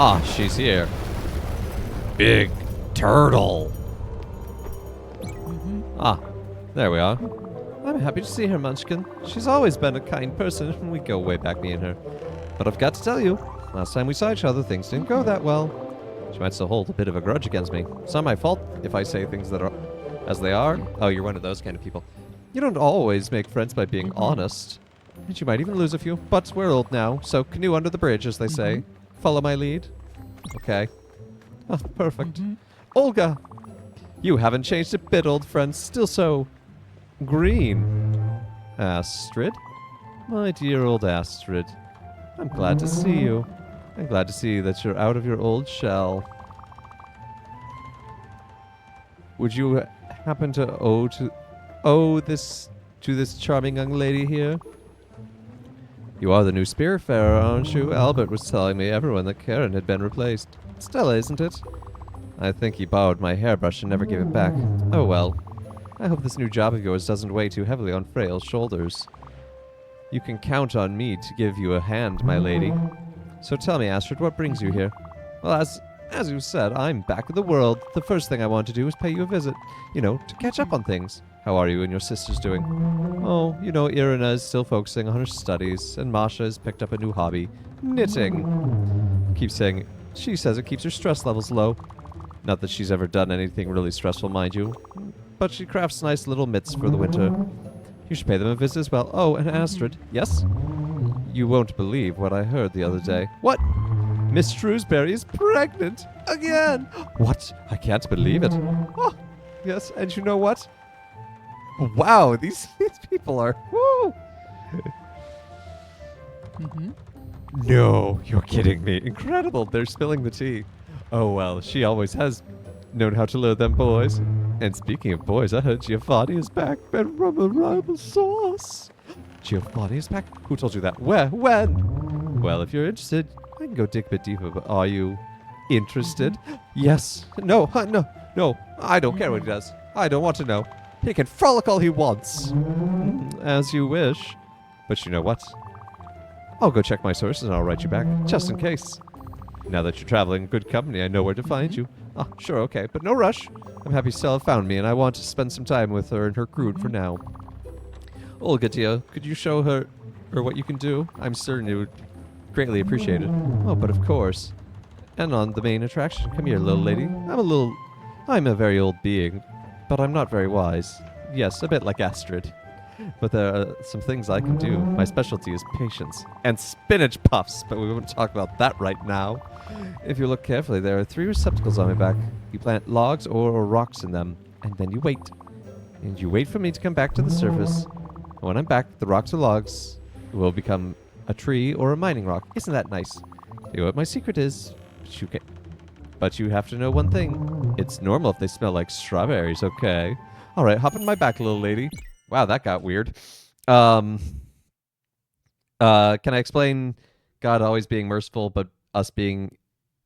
Ah, she's here. Big turtle. Ah, there we are. I'm happy to see her, Munchkin. She's always been a kind person, and we go way back, me and her. But I've got to tell you, last time we saw each other, things didn't go that well. She might still hold a bit of a grudge against me. It's not my fault if I say things that are as they are. Oh, you're one of those kind of people. You don't always make friends by being honest. And you might even lose a few, but we're old now, so canoe under the bridge, as they say. Follow my lead. Okay. Oh, perfect. Olga! You haven't changed a bit, old friend. Still so... green. Astrid? My dear old Astrid. I'm glad to see you. I'm glad to see that you're out of your old shell. Would you happen to owe this to this charming young lady here? You are the new Spiritfarer, aren't you? Albert was telling me everyone that Karen had been replaced. Stella, isn't it? I think he borrowed my hairbrush and never gave it back. Oh well. I hope this new job of yours doesn't weigh too heavily on frail shoulders. You can count on me to give you a hand, my lady. So tell me, Astrid, what brings you here? Well, as you said, I'm back in the world. The first thing I want to do is pay you a visit. You know, to catch up on things. How are you and your sisters doing? Oh, you know, Irina is still focusing on her studies, and Masha has picked up a new hobby. Knitting. Keep saying, she says it keeps her stress levels low. Not that she's ever done anything really stressful, mind you. But she crafts nice little mitts for the winter. You should pay them a visit as well. Oh, and Astrid. Yes? You won't believe what I heard the other day. What? Miss Shrewsbury is pregnant again. What? I can't believe it. Oh, yes, and you know what? Wow, these people are... Woo! No, you're kidding me. Incredible, they're spilling the tea. Oh, well, she always has known how to lure them boys. And speaking of boys, I heard Giovanni is back. And rum sauce. Giovanni is back? Who told you that? Where? When? Well, if you're interested, I can go dig a bit deeper, but are you interested? Yes. No, no. I don't care what he does. I don't want to know. He can frolic all he wants. As you wish. But you know what? I'll go check my sources and I'll write you back, just in case. Now that you're traveling in good company, I know where to find you. Ah, sure, okay, but no rush. I'm happy Stella found me, and I want to spend some time with her and her crew for now. Olga, dear, could you show her what you can do? I'm certain it would Greatly appreciated. Oh, but of course. And on the main attraction. Come here, little lady. I'm a very old being, but I'm not very wise. Yes, a bit like Astrid. But there are some things I can do. My specialty is patience and spinach puffs, but we won't talk about that right now. If you look carefully, there are 3 receptacles on my back. You plant logs or rocks in them, and then you wait. And you wait for me to come back to the surface. And when I'm back, the rocks or logs will become a tree or a mining rock. Isn't that nice? You know what my secret is? But you have to know one thing. It's normal if they smell like strawberries, okay? Alright, hop on my back, little lady. Wow, that got weird. Can I explain God always being merciful, but us being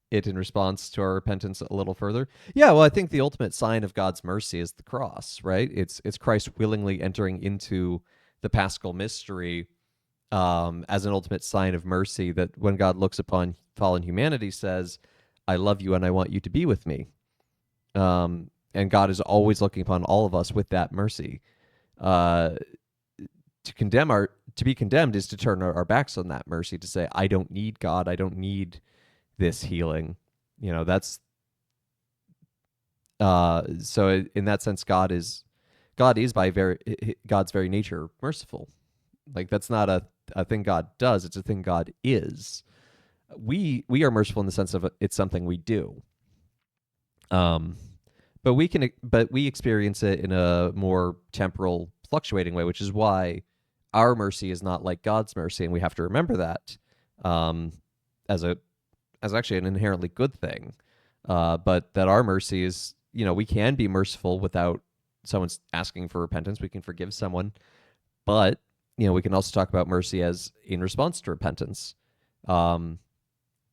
it in response to our repentance a little further? Yeah, well, I think the ultimate sign of God's mercy is the cross, right? It's Christ willingly entering into the Paschal mystery as an ultimate sign of mercy, that when God looks upon fallen humanity, says, I love you and I want you to be with me. And God is always looking upon all of us with that mercy. To be condemned is to turn our backs on that mercy, to say, I don't need God, I don't need this healing. You know, that's so in that sense, God is by God's very nature merciful. Like, that's not a thing God does, it's a thing God is. We are merciful in the sense of it's something we do. But we experience it in a more temporal, fluctuating way, which is why our mercy is not like God's mercy, and we have to remember that as actually an inherently good thing. But that our mercy is, we can be merciful without someone's asking for repentance. We can forgive someone, but we can also talk about mercy as in response to repentance.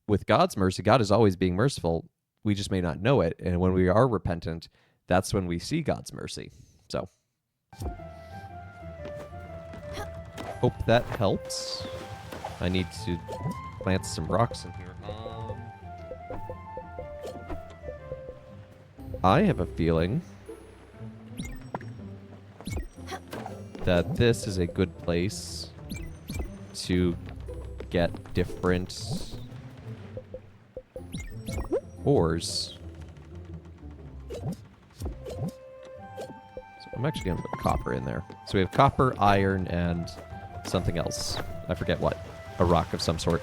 With God's mercy, God is always being merciful. We just may not know it. And when we are repentant, that's when we see God's mercy. So, hope that helps. I need to plant some rocks in here. I have a feeling that this is a good place to get different ores. So I'm actually going to put copper in there. So we have copper, iron, and something else. I forget what. A rock of some sort.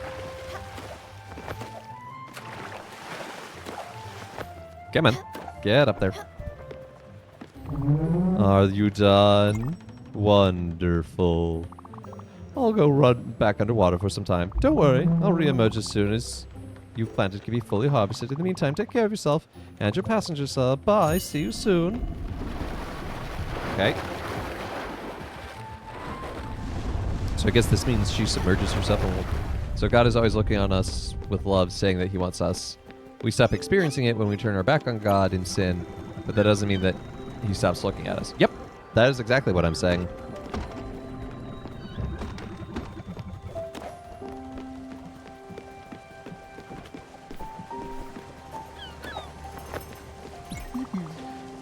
Come on. Get up there. Are you done? Wonderful. I'll go run back underwater for some time. Don't worry. I'll re-emerge as soon as you've planted can be fully harvested. In the meantime, take care of yourself and your passengers, sir. Bye. See you soon. Okay. So I guess this means she submerges herself. So God is always looking on us with love, saying that he wants us. We stop experiencing it when we turn our back on God in sin, but that doesn't mean that he stops looking at us. Yep. That is exactly what I'm saying.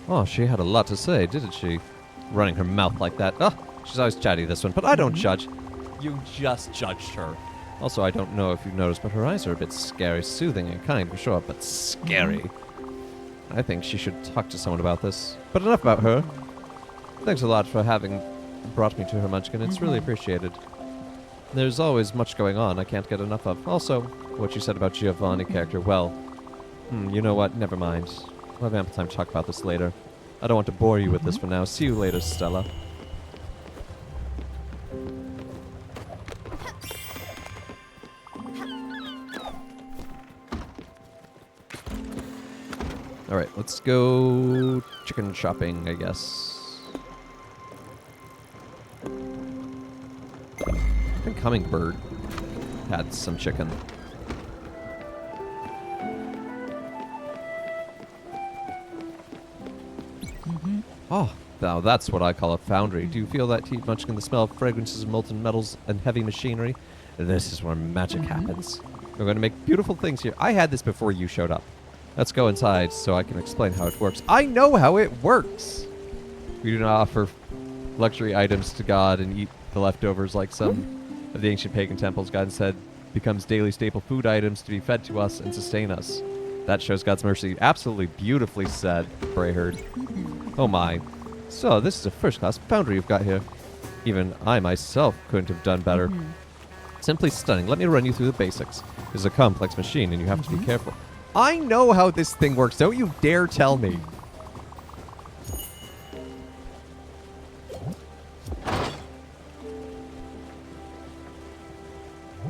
Oh, she had a lot to say, didn't she? Running her mouth like that. Oh, she's always chatty, this one, but I don't judge. You just judged her. Also, I don't know if you've noticed, but her eyes are a bit scary. Soothing and kind for sure, but scary. I think she should talk to someone about this. But enough about her. Thanks a lot for having brought me to her, Munchkin. It's really appreciated. There's always much going on I can't get enough of. Also, what you said about Giovanni character, well, you know what? Never mind. We'll have ample time to talk about this later. I don't want to bore you with this for now. See you later, Stella. Alright, let's go chicken shopping, I guess. I think Hummingbird had some chicken. Oh, now that's what I call a foundry. Do you feel that heat, Munchkin? The smell of fragrances of molten metals and heavy machinery? This is where magic happens. We're going to make beautiful things here. I had this before you showed up. Let's go inside so I can explain how it works. I know how it works! We do not offer luxury items to God and eat the leftovers like some of the ancient pagan temples. God said becomes daily staple food items to be fed to us and sustain us. That shows God's mercy. Absolutely beautifully said, Brayherd. Oh my. So, this is a first-class foundry you've got here. Even I myself couldn't have done better. Simply stunning. Let me run you through the basics. This is a complex machine, and you have to be careful. I know how this thing works. Don't you dare tell me.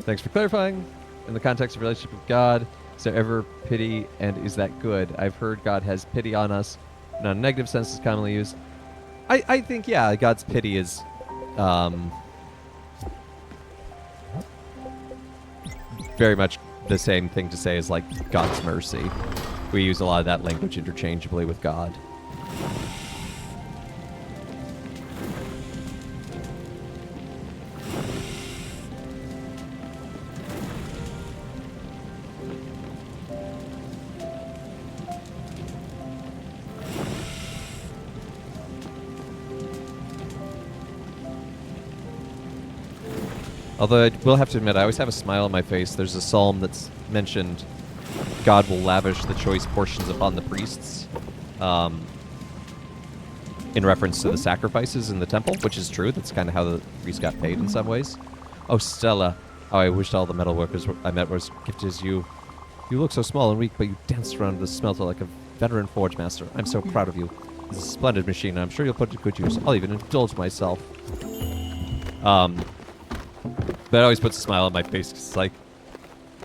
Thanks for clarifying. In the context of relationship with God, is there ever pity, and is that good? I've heard God has pity on us. Not a negative sense is commonly used. I think, yeah, God's pity is... very much the same thing to say as, like, God's mercy. We use a lot of that language interchangeably with God. Although I will have to admit, I always have a smile on my face. There's a psalm that's mentioned God will lavish the choice portions upon the priests in reference to the sacrifices in the temple, which is true. That's kind of how the priests got paid in some ways. Oh, Stella. Oh, I wished all the metal workers I met were as gifted as you. You look so small and weak, but you danced around the smelter like a veteran forge master. I'm so proud of you. This is a splendid machine, and I'm sure you'll put it to good use. I'll even indulge myself. That always puts a smile on my face, 'cause it's like,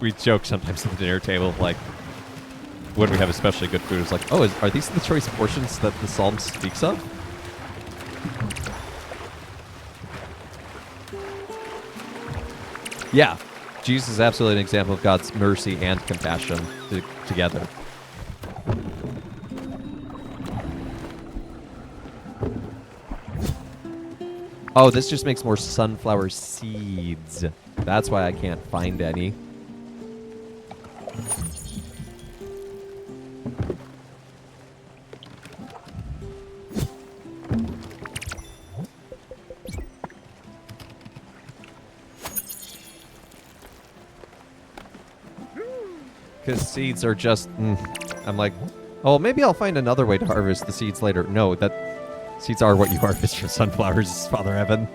we joke sometimes at the dinner table, like, when we have especially good food, it's like, oh, are these the choice portions that the psalm speaks of? Yeah, Jesus is absolutely an example of God's mercy and compassion together. Oh, this just makes more sunflower seeds. That's why I can't find any. Because seeds are just... I'm like, oh, maybe I'll find another way to harvest the seeds later. No, seeds are what you harvest from sunflowers, Father Evan.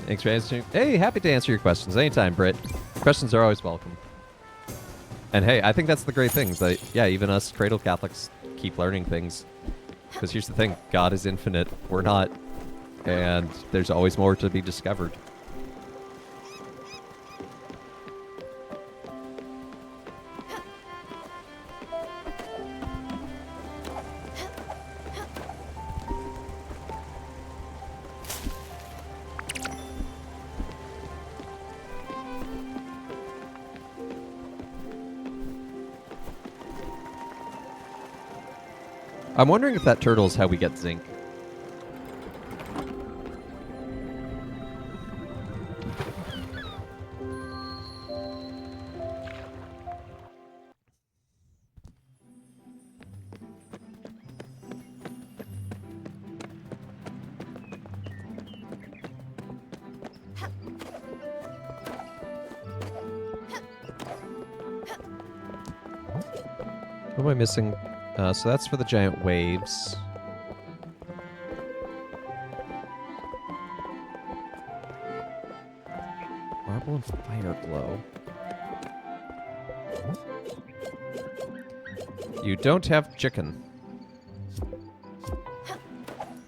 Thanks for answering. Hey, happy to answer your questions anytime, Britt. Questions are always welcome. And hey, I think that's the great thing. That, yeah, even us cradle Catholics keep learning things. Because here's the thing, God is infinite. We're not. And there's always more to be discovered. I'm wondering if that turtle is how we get zinc. What am I missing? So that's for the giant waves. Marble and fire glow. You don't have chicken.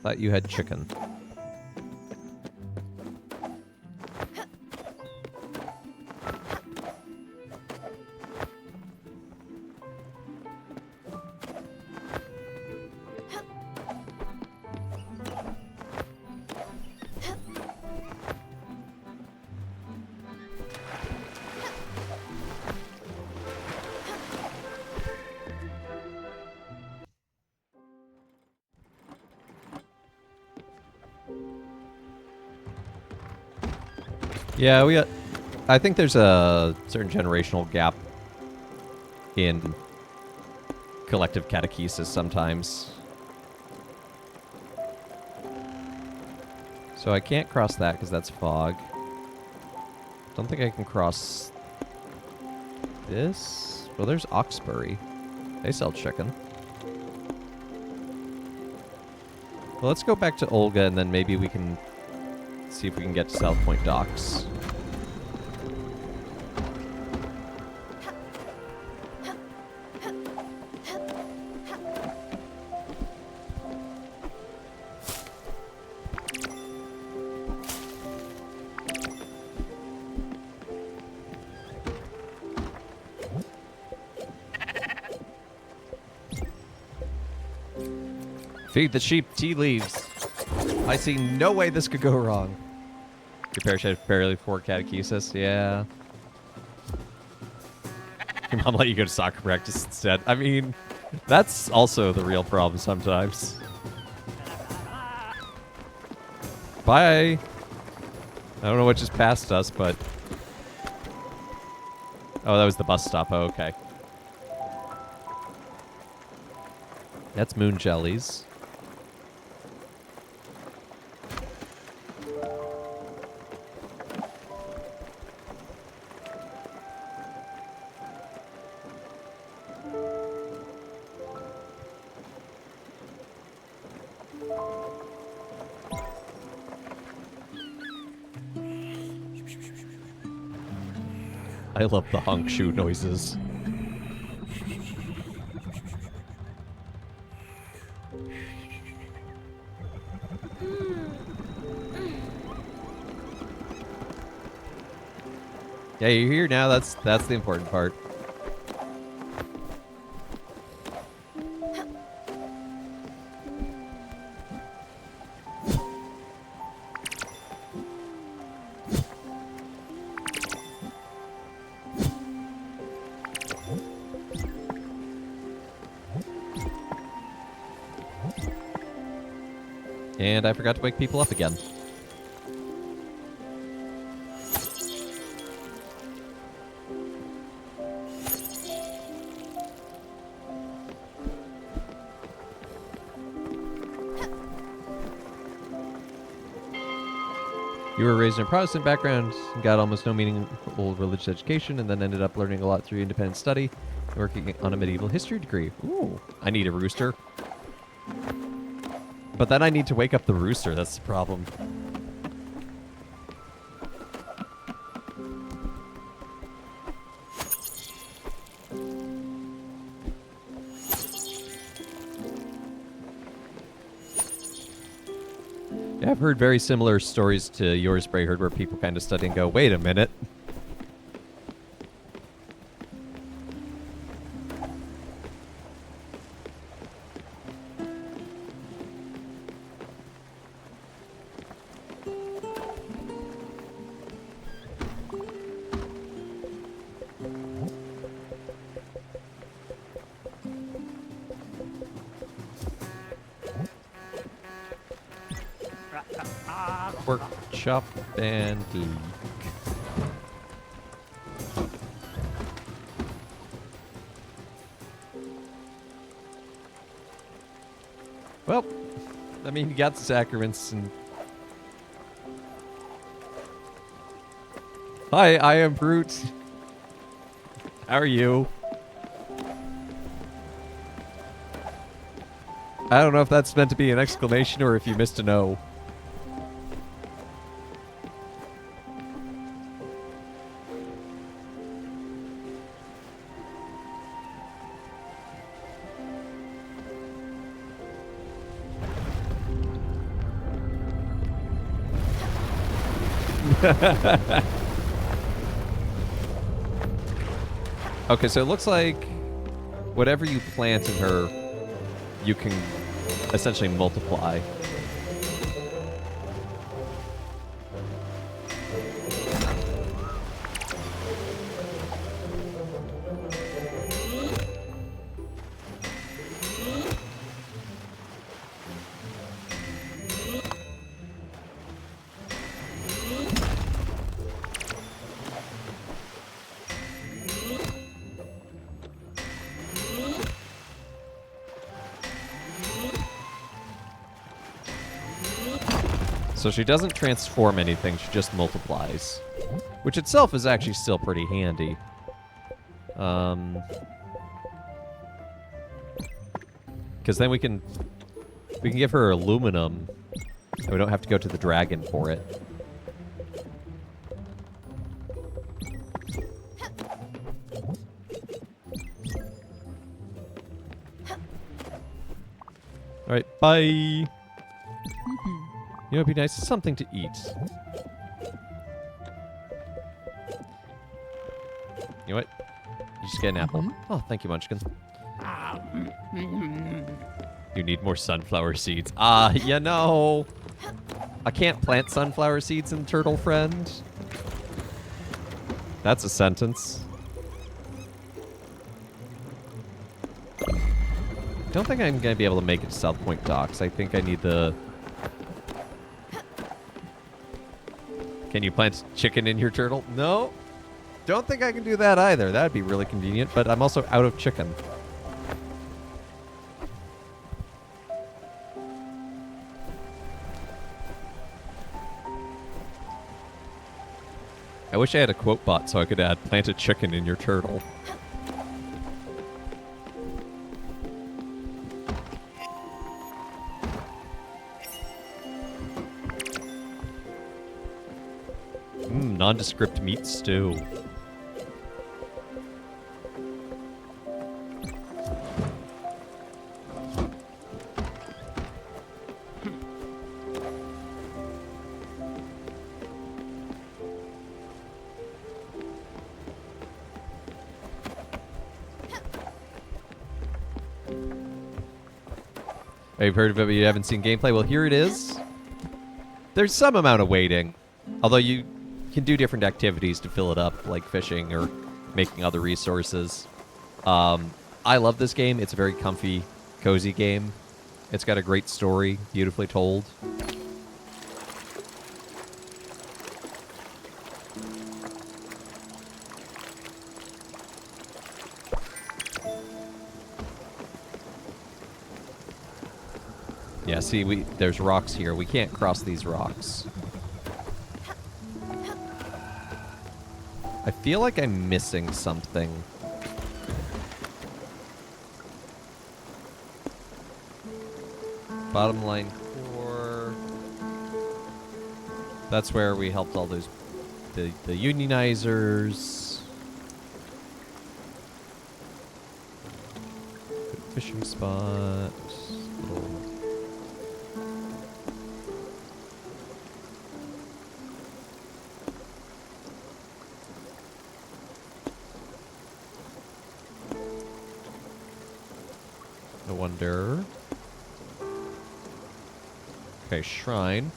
Thought you had chicken. Yeah, I think there's a certain generational gap in collective catechesis sometimes. So I can't cross that because that's fog. Don't think I can cross this. Well, there's Oxbury. They sell chicken. Well, let's go back to Olga, and then maybe we can see if we can get to South Point Docks. Feed the sheep tea leaves. I see no way this could go wrong. Your parish had barely 4 catechesis. Yeah. Your mom let you go to soccer practice instead. I mean, that's also the real problem sometimes. Bye. I don't know what just passed us, but... Oh, that was the bus stop. Oh, okay. That's moon jellies. I love the honk shoe noises. Yeah, you're here now. That's the important part. And I forgot to wake people up again. You were raised in a Protestant background and got almost no meaningful religious education, and then ended up learning a lot through independent study and working on a medieval history degree. Ooh, I need a rooster. But then I need to wake up the rooster, that's the problem. Yeah, I've heard very similar stories to yours, Brayherd, where people kind of study and go, wait a minute. Workshop and leak. Well, I mean, you got the sacraments and... Hi, I am Brute. How are you? I don't know if that's meant to be an exclamation or if you missed an O. Okay, so it looks like whatever you plant in her, you can essentially multiply. So she doesn't transform anything, she just multiplies. Which itself is actually still pretty handy. Because then we can give her aluminum, and we don't have to go to the dragon for it. All right, bye. You know, it'd be nice, something to eat. You know what? You just get an apple. Oh, thank you, Munchkin. You need more sunflower seeds. You know. I can't plant sunflower seeds in Turtle Friend. That's a sentence. Don't think I'm going to be able to make it to South Point Docks. I think I need the... Can you plant chicken in your turtle? No. Don't think I can do that either. That'd be really convenient, but I'm also out of chicken. I wish I had a quote bot so I could add plant a chicken in your turtle. Nondescript meat stew. You've heard of it, but you haven't seen gameplay? Well, here it is. There's some amount of waiting. Although you can do different activities to fill it up, like fishing or making other resources. I love this game. It's a very comfy, cozy game. It's got a great story, beautifully told. Yeah, see, there's rocks here. We can't cross these rocks. I feel like I'm missing something. Bottom line core. That's where we helped all those the unionizers. Good fishing spot. Little no wonder. Okay, shrine.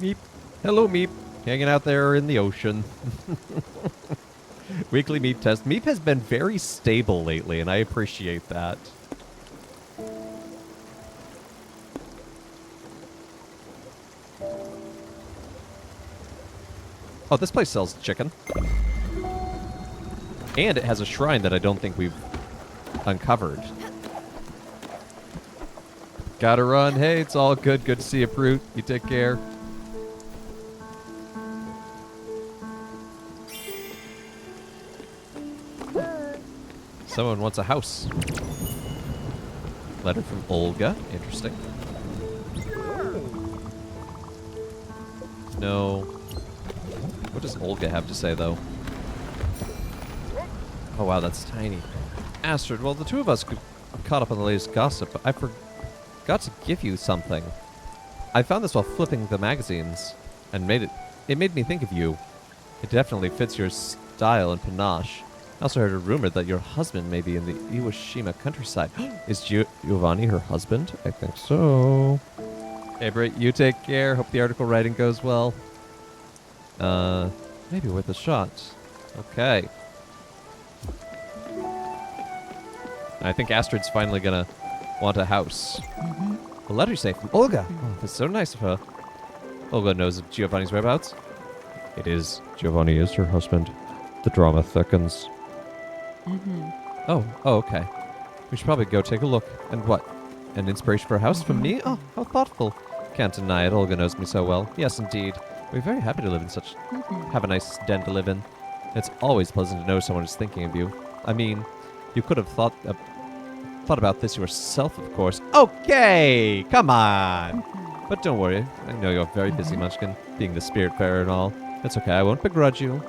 Meep. Hello, Meep. Hanging out there in the ocean. Weekly Meep test. Meep has been very stable lately, and I appreciate that. Oh, this place sells chicken. And it has a shrine that I don't think we've uncovered. Gotta run. Hey, it's all good. Good to see you, Brute. You take care. Someone wants a house. Letter from Olga. Interesting. No. What does Olga have to say, though? Oh, wow, that's tiny. Astrid, well, the two of us got caught up on the latest gossip, but I forgot to give you something. I found this while flipping the magazines, and it made me think of you. It definitely fits your style and panache. I also heard a rumor that your husband may be in the Iwashima countryside. Is Giovanni her husband? I think so. Hey, Britt, you take care. Hope the article writing goes well. Maybe worth a shot. Okay. I think Astrid's finally gonna want a house. A letter say from Olga. Oh, that's so nice of her. Olga knows of Giovanni's whereabouts. It is. Giovanni is her husband. The drama thickens. Oh, okay. We should probably go take a look. And what? An inspiration for a house from me? Oh, how thoughtful. Can't deny it, Olga knows me so well. Yes, indeed. We're very happy to live in such... have a nice den to live in. It's always pleasant to know someone is thinking of you. I mean, you could have thought about this yourself, of course. Okay! Come on! But don't worry. I know you're very busy, Munchkin, being the Spiritfarer and all. It's okay, I won't begrudge you.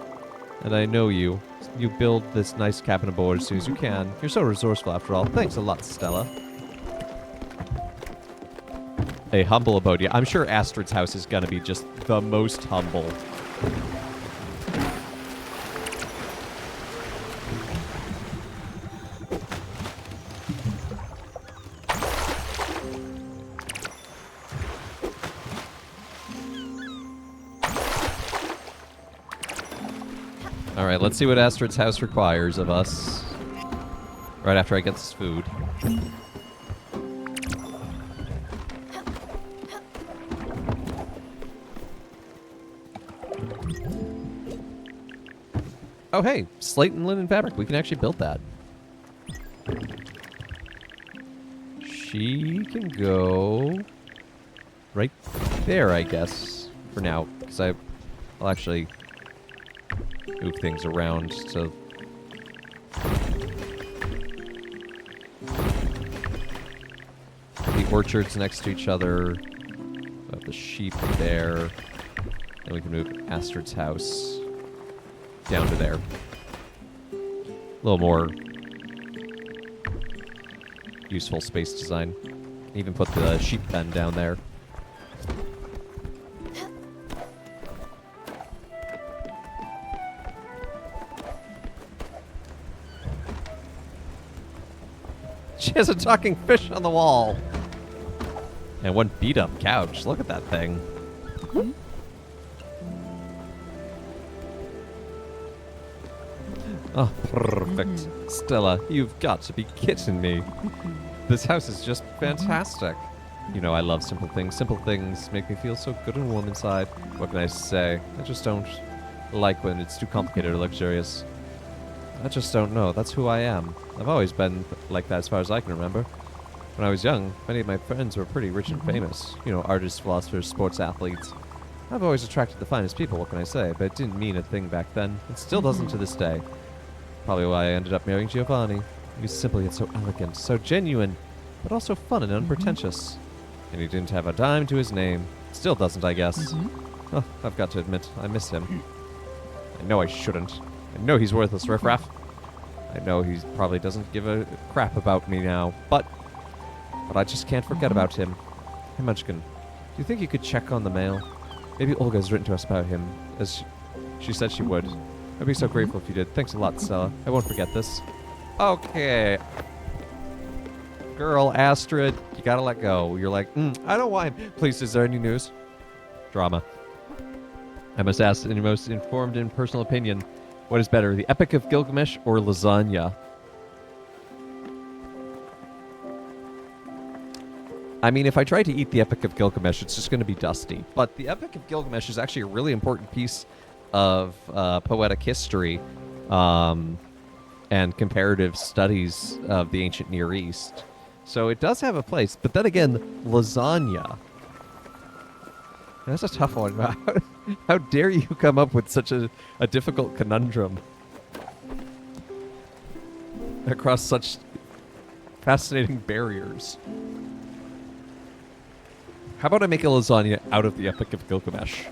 And I know you. You build this nice cabin aboard as soon as you can. You're so resourceful, after all. Thanks a lot, Stella. A humble abode. Yeah, I'm sure Astrid's house is gonna be just the most humble. Alright, let's see what Astrid's house requires of us. Right after I get this food. Oh hey, slate and linen fabric. We can actually build that. She can go right there, I guess, for now. Because I'll actually move things around to... the orchards next to each other. Got the sheep there. Then we can move Astrid's house down to there. A little more useful space design. Even put the sheep pen down there. She has a talking fish on the wall. And one beat up couch. Look at that thing. Oh, perfect. Stella, you've got to be kidding me. This house is just fantastic. You know, I love simple things. Simple things make me feel so good and warm inside. What can I say? I just don't like when it's too complicated or luxurious. I just don't know. That's who I am. I've always been like that as far as I can remember. When I was young, many of my friends were pretty rich and famous. You know, artists, philosophers, sports athletes. I've always attracted the finest people, what can I say? But it didn't mean a thing back then. It still doesn't to this day. Probably why I ended up marrying Giovanni. He was simply so elegant, so genuine, but also fun and unpretentious. And he didn't have a dime to his name. Still doesn't, I guess. Oh, I've got to admit, I miss him. I know I shouldn't. I know he's worthless, riffraff. I know he probably doesn't give a crap about me now, but I just can't forget about him. Hey, Munchkin, do you think you could check on the mail? Maybe Olga's written to us about him, as she said she would. I'd be so grateful if you did. Thanks a lot, Stella. I won't forget this. Okay. Girl, Astrid, you gotta let go. You're like, I don't want him. Please, is there any news? Drama. I must ask, in your most informed and personal opinion, what is better, the Epic of Gilgamesh or lasagna? I mean, if I try to eat the Epic of Gilgamesh, it's just going to be dusty. But the Epic of Gilgamesh is actually a really important piece of poetic history and comparative studies of the ancient Near East. So it does have a place. But then again, lasagna. That's a tough one. How dare you come up with such a difficult conundrum across such fascinating barriers? How about I make a lasagna out of the Epic of Gilgamesh?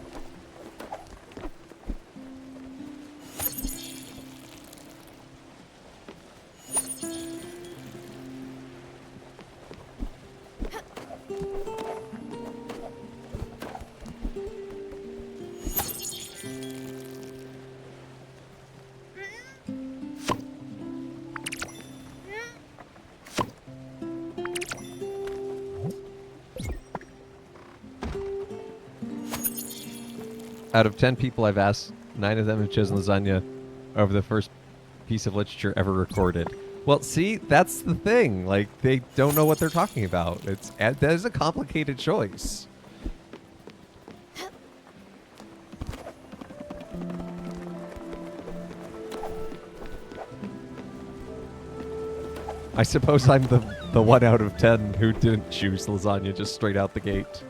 Out of 10 people I've asked, 9 of them have chosen lasagna over the first piece of literature ever recorded. Well, see, that's the thing. Like, they don't know what they're talking about. That is a complicated choice. I suppose I'm the 1 out of 10 who didn't choose lasagna just straight out the gate.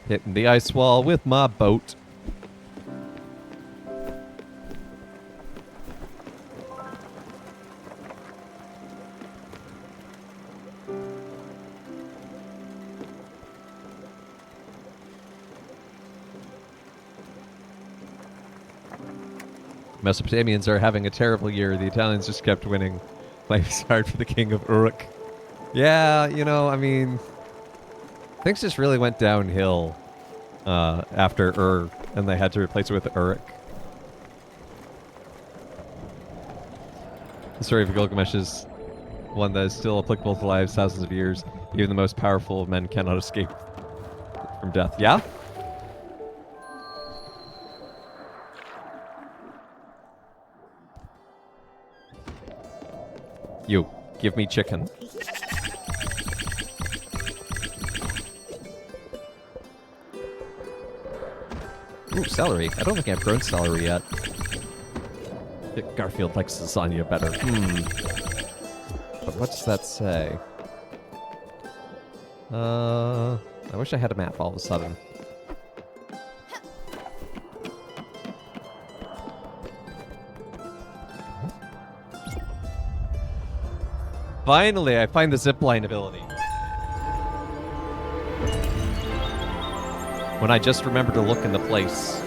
Hitting the ice wall with my boat. Mesopotamians are having a terrible year. The Italians just kept winning. Life's hard for the king of Uruk. Yeah, you know, I mean, things just really went downhill after Ur, and they had to replace it with Uruk. The story of Gilgamesh is one that is still applicable to lives thousands of years. Even the most powerful of men cannot escape from death. Yeah? You, give me chicken. Ooh, celery. I don't think I've grown celery yet. Garfield likes lasagna better. But what does that say? I wish I had a map all of a sudden. Finally, I find the zipline ability. When I just remember to look in the place.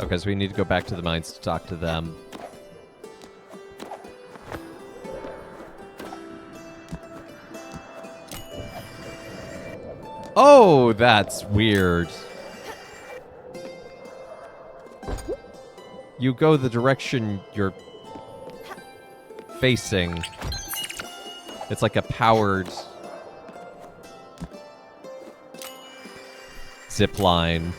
Okay, so we need to go back to the mines to talk to them. Oh, that's weird. You go the direction you're facing. It's like a powered zip line.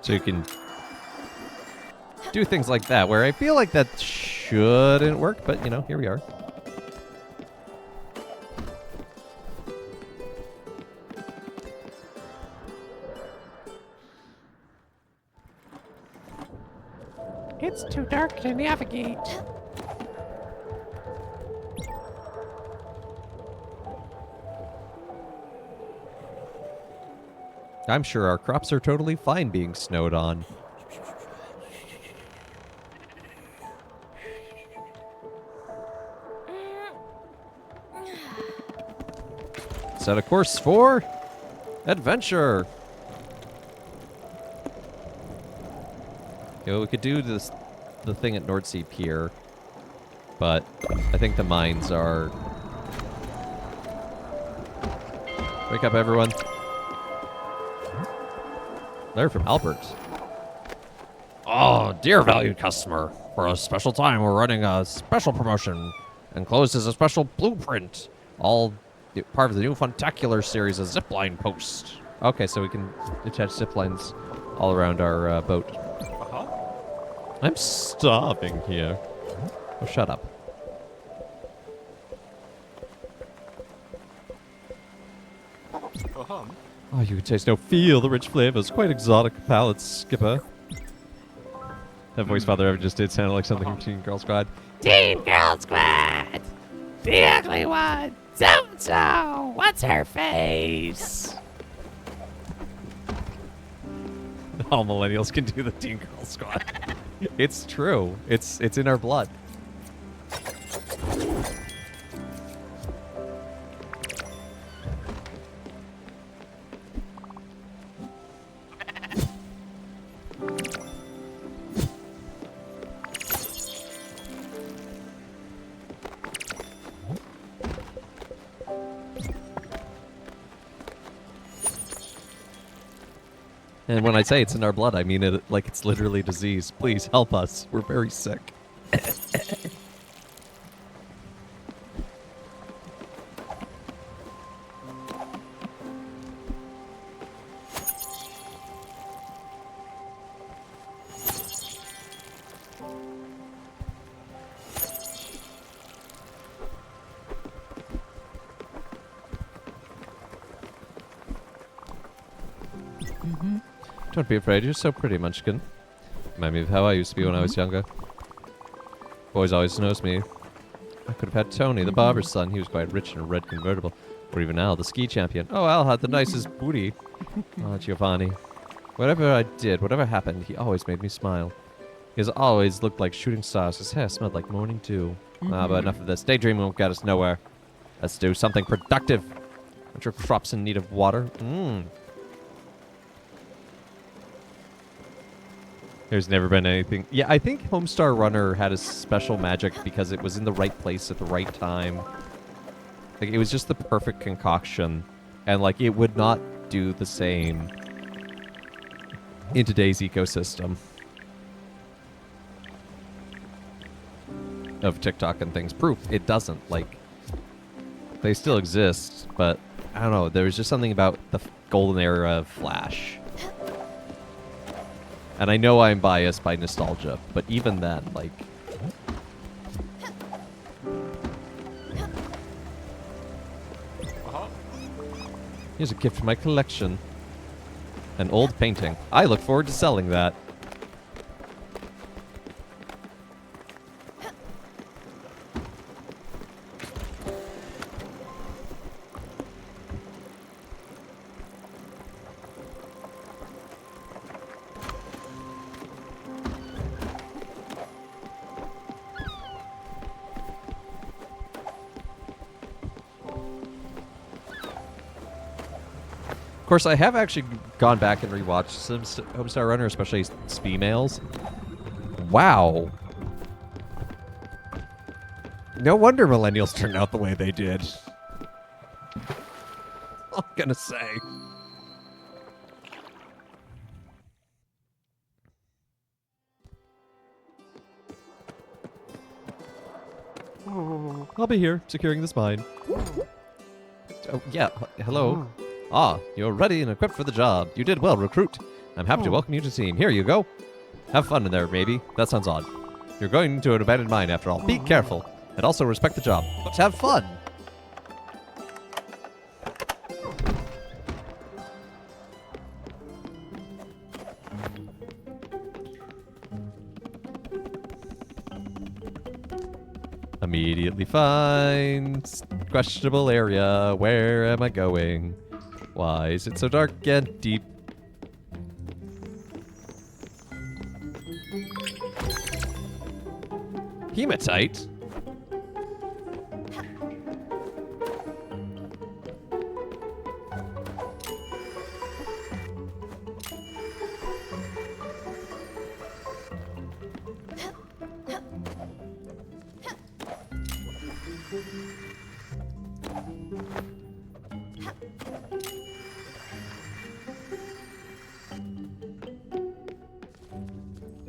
So you can do things like that, where I feel like that shouldn't work, but, you know, here we are. It's too dark to navigate. I'm sure our crops are totally fine being snowed on. Set a course for adventure. You know, we could do the thing at Nordsea Pier, but I think the mines are... Wake up, everyone. They're from Albert. Oh, dear valued customer. For a special time, we're running a special promotion. Enclosed is a special blueprint. All part of the new Funtacular series of zipline post. Okay, so we can attach ziplines all around our boat. I'm starving here. Oh, shut up. Oh, you can taste no feel the rich flavors. Quite exotic palate, Skipper. That voice Father ever just did sound like something from Teen Girl Squad. Teen Girl Squad! The ugly one! So-so! What's her face? All millennials can do the Teen Girl Squad. It's true. It's in our blood. And when I say it's in our blood, I mean it like it's literally disease. Please help us. We're very sick. Don't be afraid, you're so pretty, Munchkin. Remind me of how I used to be when I was younger. Boys always knows me. I could have had Tony, the barber's son. He was quite rich in a red convertible. Or even Al, the ski champion. Oh, Al had the nicest booty. Oh, Giovanni. Whatever I did, whatever happened, he always made me smile. He has always looked like shooting stars. His hair smelled like morning dew. But enough of this. Daydreaming won't get us nowhere. Let's do something productive. Aren't your crops in need of water? There's never been anything. Yeah, I think Homestar Runner had a special magic because it was in the right place at the right time. Like, it was just the perfect concoction. And, like, it would not do the same in today's ecosystem of TikTok and things. Proof, it doesn't. Like, they still exist, but I don't know. There was just something about the golden era of Flash. And I know I'm biased by nostalgia, but even then, like... Here's a gift from my collection. An old painting. I look forward to selling that. Of course, I have actually gone back and rewatched some Homestar Runner, especially Speemails. Wow. No wonder millennials turned out the way they did. I'm gonna say. I'll be here, securing this mine. Oh, yeah. Hello. Ah, you're ready and equipped for the job. You did well, recruit. I'm happy to welcome you to the team. Here you go. Have fun in there, maybe. That sounds odd. You're going to an abandoned mine after all. Be careful. And also respect the job. But have fun. Immediately find questionable area. Where am I going? Why is it so dark and deep? Hematite?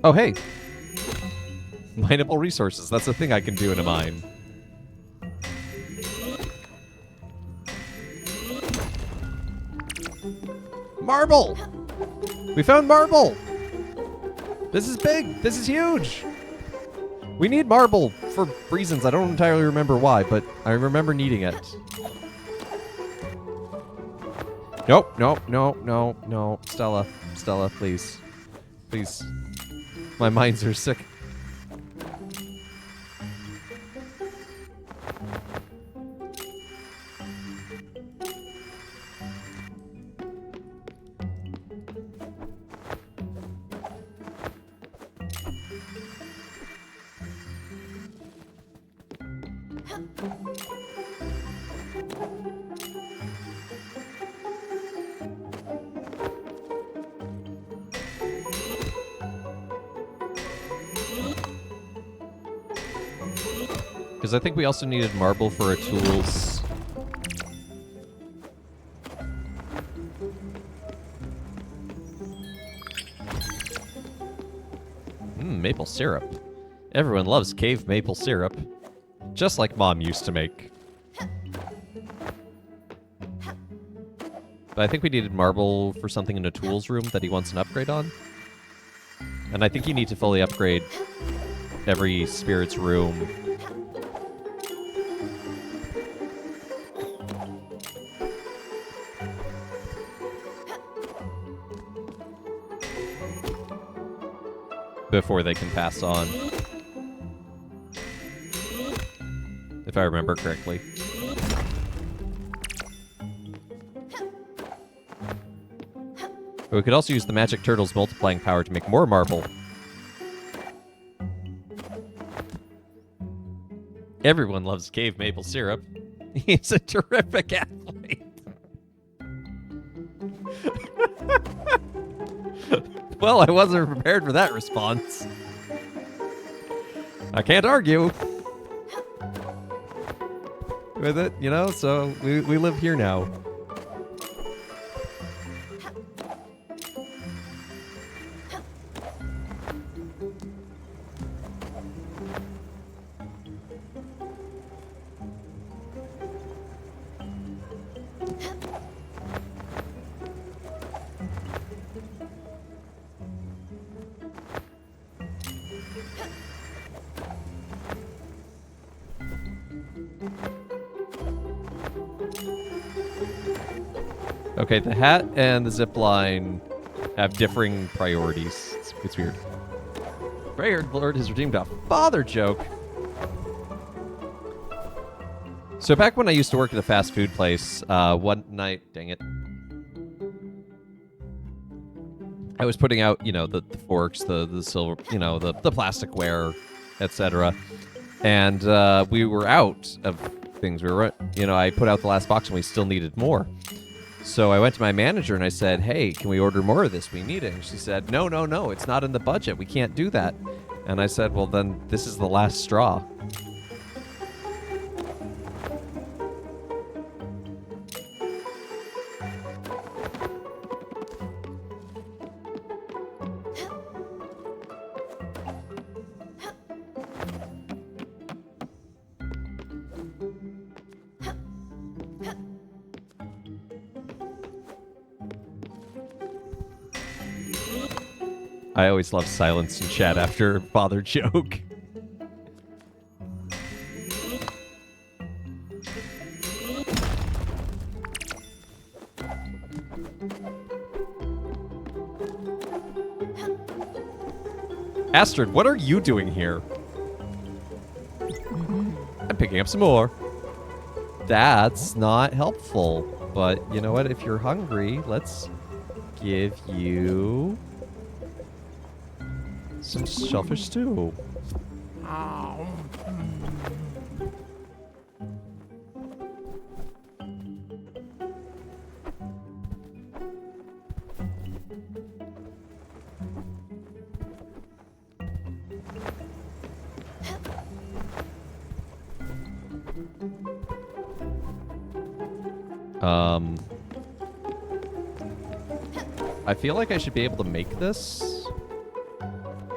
Oh, hey. Mineable resources. That's a thing I can do in a mine. Marble! We found marble! This is big! This is huge! We need marble for reasons I don't entirely remember why, but I remember needing it. Nope, nope, no, no, no. Stella, Stella, please. Please. My minds are sick. Because I think we also needed marble for our tools. maple syrup. Everyone loves cave maple syrup. Just like Mom used to make. But I think we needed marble for something in the tools room that he wants an upgrade on. And I think you need to fully upgrade every spirit's room. Before they can pass on. If I remember correctly. But we could also use the magic turtle's multiplying power to make more marble. Everyone loves cave maple syrup. He's a terrific athlete. Well, I wasn't prepared for that response. I can't argue with it, you know, so we live here now. Okay, the hat and the zip line have differing priorities. It's weird. Bayard Lord has redeemed a father joke. So back when I used to work at a fast food place, one night, dang it, I was putting out, you know, the forks, the silver, you know, the plasticware, etc. And we were out of things. We were, you know, I put out the last box and we still needed more. So I went to my manager and I said, hey, can we order more of this? We need it. And she said, no, it's not in the budget. We can't do that. And I said, well, then this is the last straw. I always love silence in chat after father joke. Astrid, what are you doing here? I'm picking up some more. That's not helpful. But you know what? If you're hungry, let's give you some shellfish stew. Oh. I feel like I should be able to make this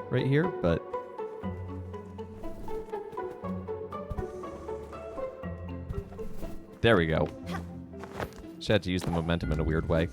right here, but there we go. Just had to use the momentum in a weird way.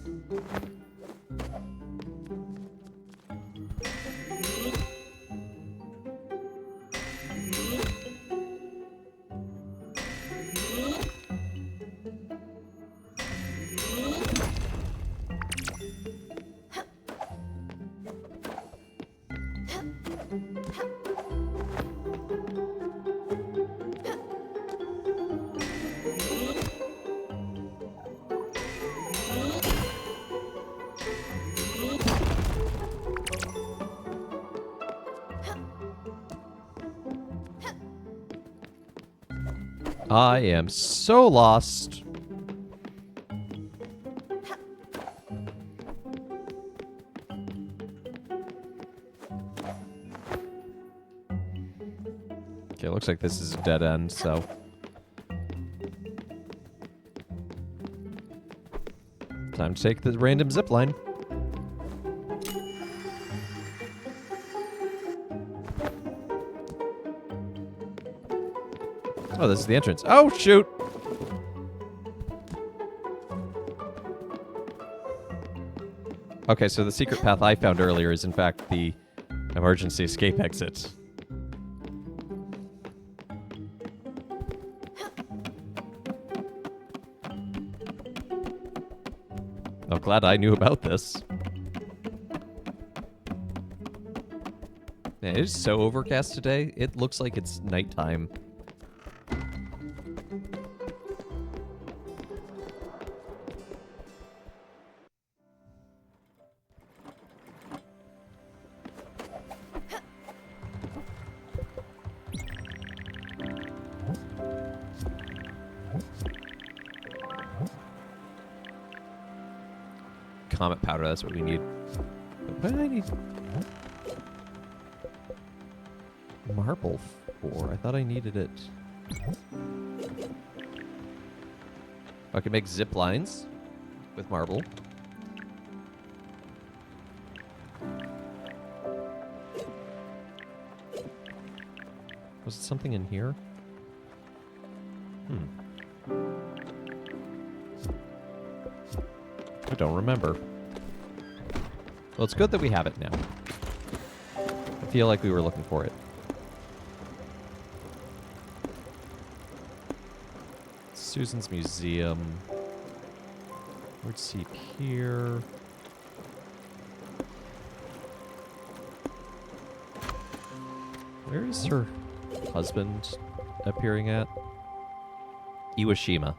I am so lost. Okay, looks like this is a dead end, so. Time to take the random zip line. Oh, this is the entrance. Oh, shoot! Okay, so the secret path I found earlier is in fact the emergency escape exit. I'm glad I knew about this. Man, it is so overcast today. It looks like it's nighttime. Comet powder, that's what we need. What did I need? Marble for? I thought I needed it. I can make zip lines with marble. Was it something in here? I don't remember. Well, it's good that we have it now. I feel like we were looking for it. Susan's Museum. Where'd see here? Where is her husband appearing at? Iwashima.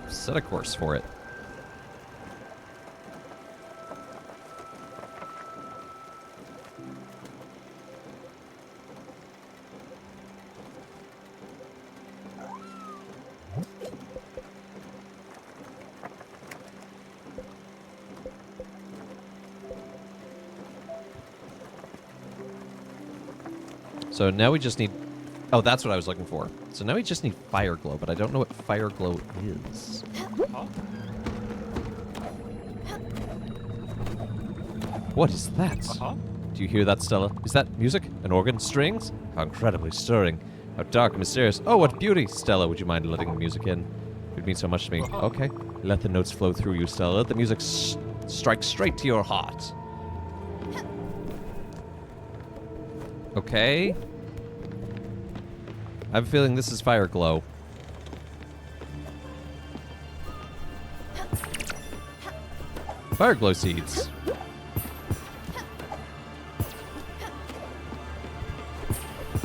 Set a course for it. So now we just need... Oh, that's what I was looking for. So now we just need fire glow, but I don't know what fire glow is. What is that? Do you hear that, Stella? Is that music? An organ? Strings? How incredibly stirring. How dark and mysterious. Oh, what beauty! Stella, would you mind letting the music in? It would mean so much to me. Okay. Let the notes flow through you, Stella. Let the music strike straight to your heart. Okay. I have a feeling this is fire glow. Fire glow seeds.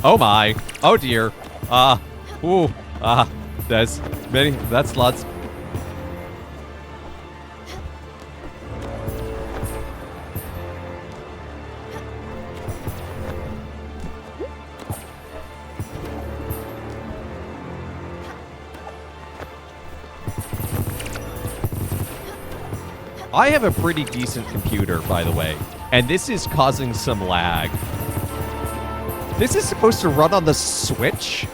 Oh my. Oh dear. That's many. That's lots. I have a pretty decent computer, by the way, and this is causing some lag. This is supposed to run on the Switch?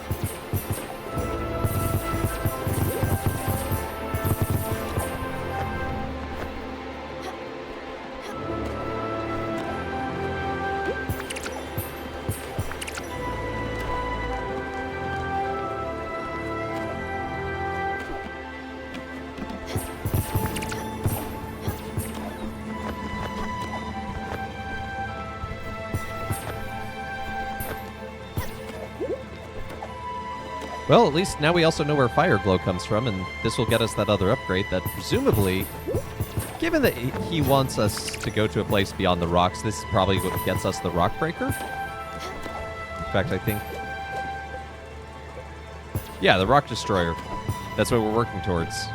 Well, at least now we also know where fire glow comes from, and this will get us that other upgrade that presumably, given that he wants us to go to a place beyond the rocks, this is probably what gets us the rock breaker. In fact, I think... Yeah, the rock destroyer. That's what we're working towards.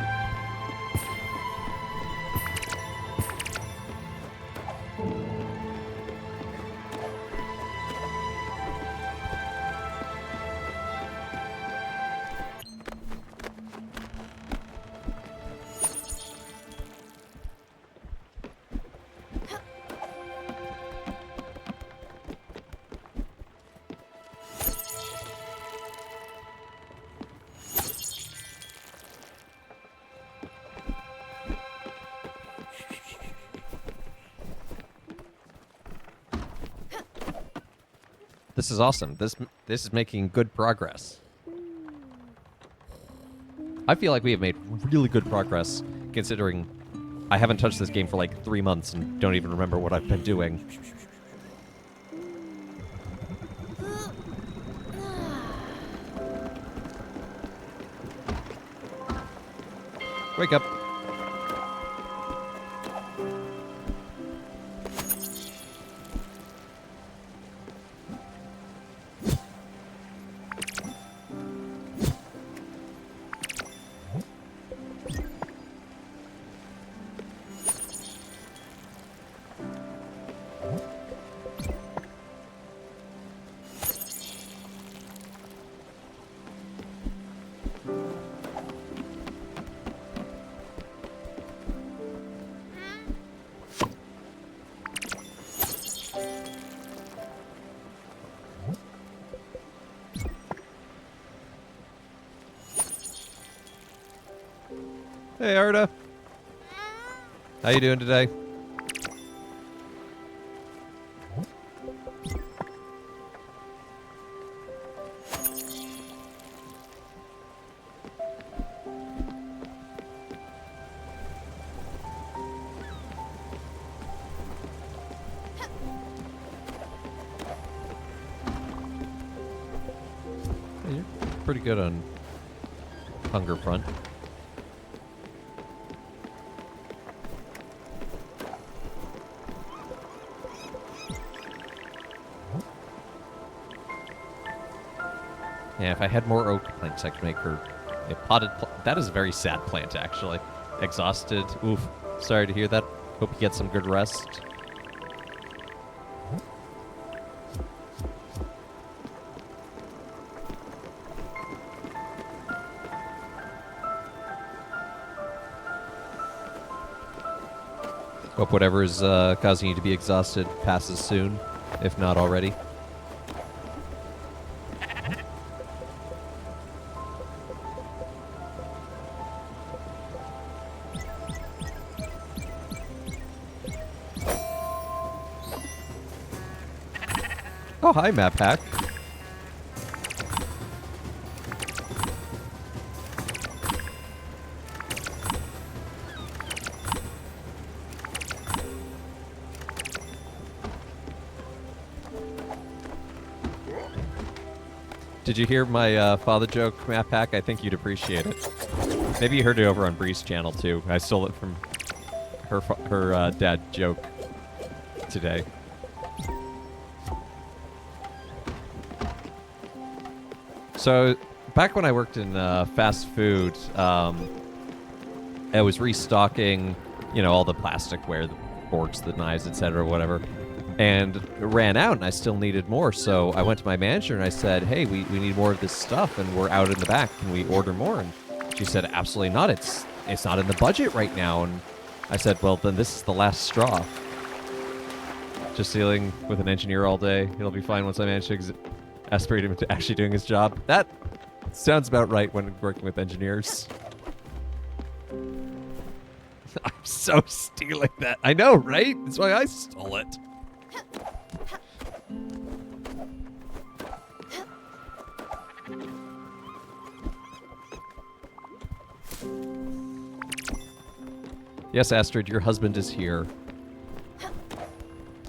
This is awesome. This is making good progress. I feel like we have made really good progress, considering I haven't touched this game for like 3 months and don't even remember what I've been doing. Wake up. Hey, Arda. How you doing today? Hey, you're pretty good on hunger front. Yeah, if I had more oak plants, I could make her a potted that is a very sad plant, actually. Exhausted. Oof. Sorry to hear that. Hope you get some good rest. Hope whatever is causing you to be exhausted passes soon, if not already. Oh, hi, Map Hack. Did you hear my father joke, Map Hack? I think you'd appreciate it. Maybe you heard it over on Bree's channel, too. I stole it from her dad joke today. So, back when I worked in fast food, I was restocking, you know, all the plasticware, the forks, the knives, etc., whatever, and it ran out, and I still needed more. So I went to my manager and I said, "Hey, we need more of this stuff, and we're out in the back. Can we order more?" And she said, "Absolutely not. It's not in the budget right now." And I said, "Well, then this is the last straw. Just dealing with an engineer all day. It'll be fine once I manage to aspirate him to actually doing his job." That sounds about right when working with engineers. I'm so stealing that. I know, right? That's why I stole it. Yes, Astrid, your husband is here.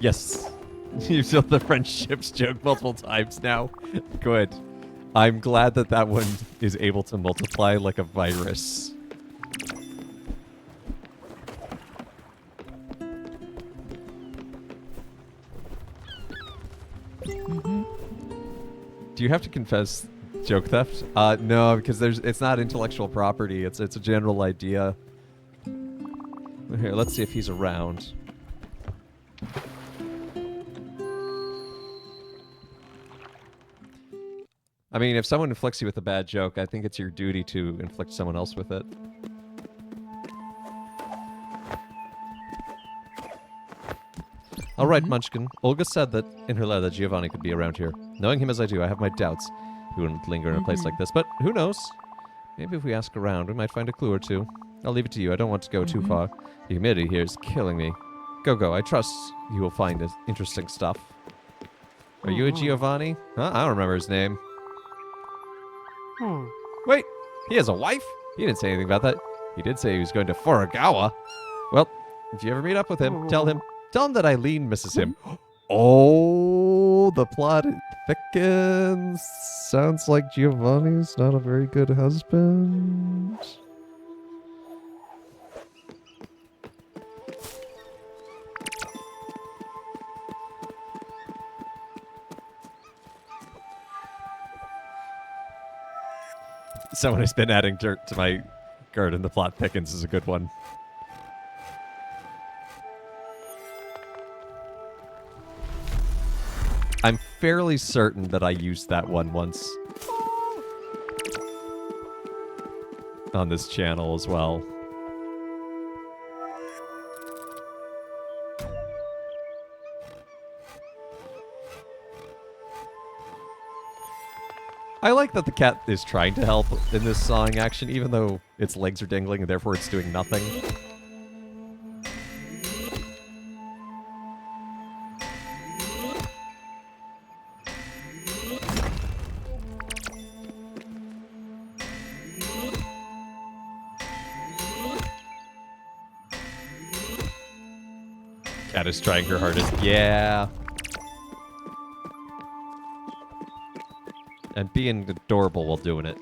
Yes. You've told the friendships joke multiple times now. Good. I'm glad that that one is able to multiply like a virus. Do you have to confess joke theft? No, because it's not intellectual property. It's a general idea. Here, let's see if he's around. I mean, if someone inflicts you with a bad joke, I think it's your duty to inflict someone else with it. All right, Munchkin. Olga said that in her letter that Giovanni could be around here. Knowing him as I do, I have my doubts. He wouldn't linger in a place like this, but who knows? Maybe if we ask around, we might find a clue or two. I'll leave it to you. I don't want to go too far. The humidity here is killing me. Go. I trust you will find interesting stuff. Are you a Giovanni? Huh? I don't remember his name. Hmm. Wait, he has a wife? He didn't say anything about that. He did say he was going to Furugawa. Well, if you ever meet up with him, tell him that Eileen misses him. Oh, the plot thickens. Sounds like Giovanni's not a very good husband. Someone has been adding dirt to my garden. The plot thickens is a good one. I'm fairly certain that I used that one once on this channel as well. I like that the cat is trying to help in this sawing action, even though its legs are dangling and therefore it's doing nothing. Cat is trying her hardest. Yeah. And being adorable while doing it.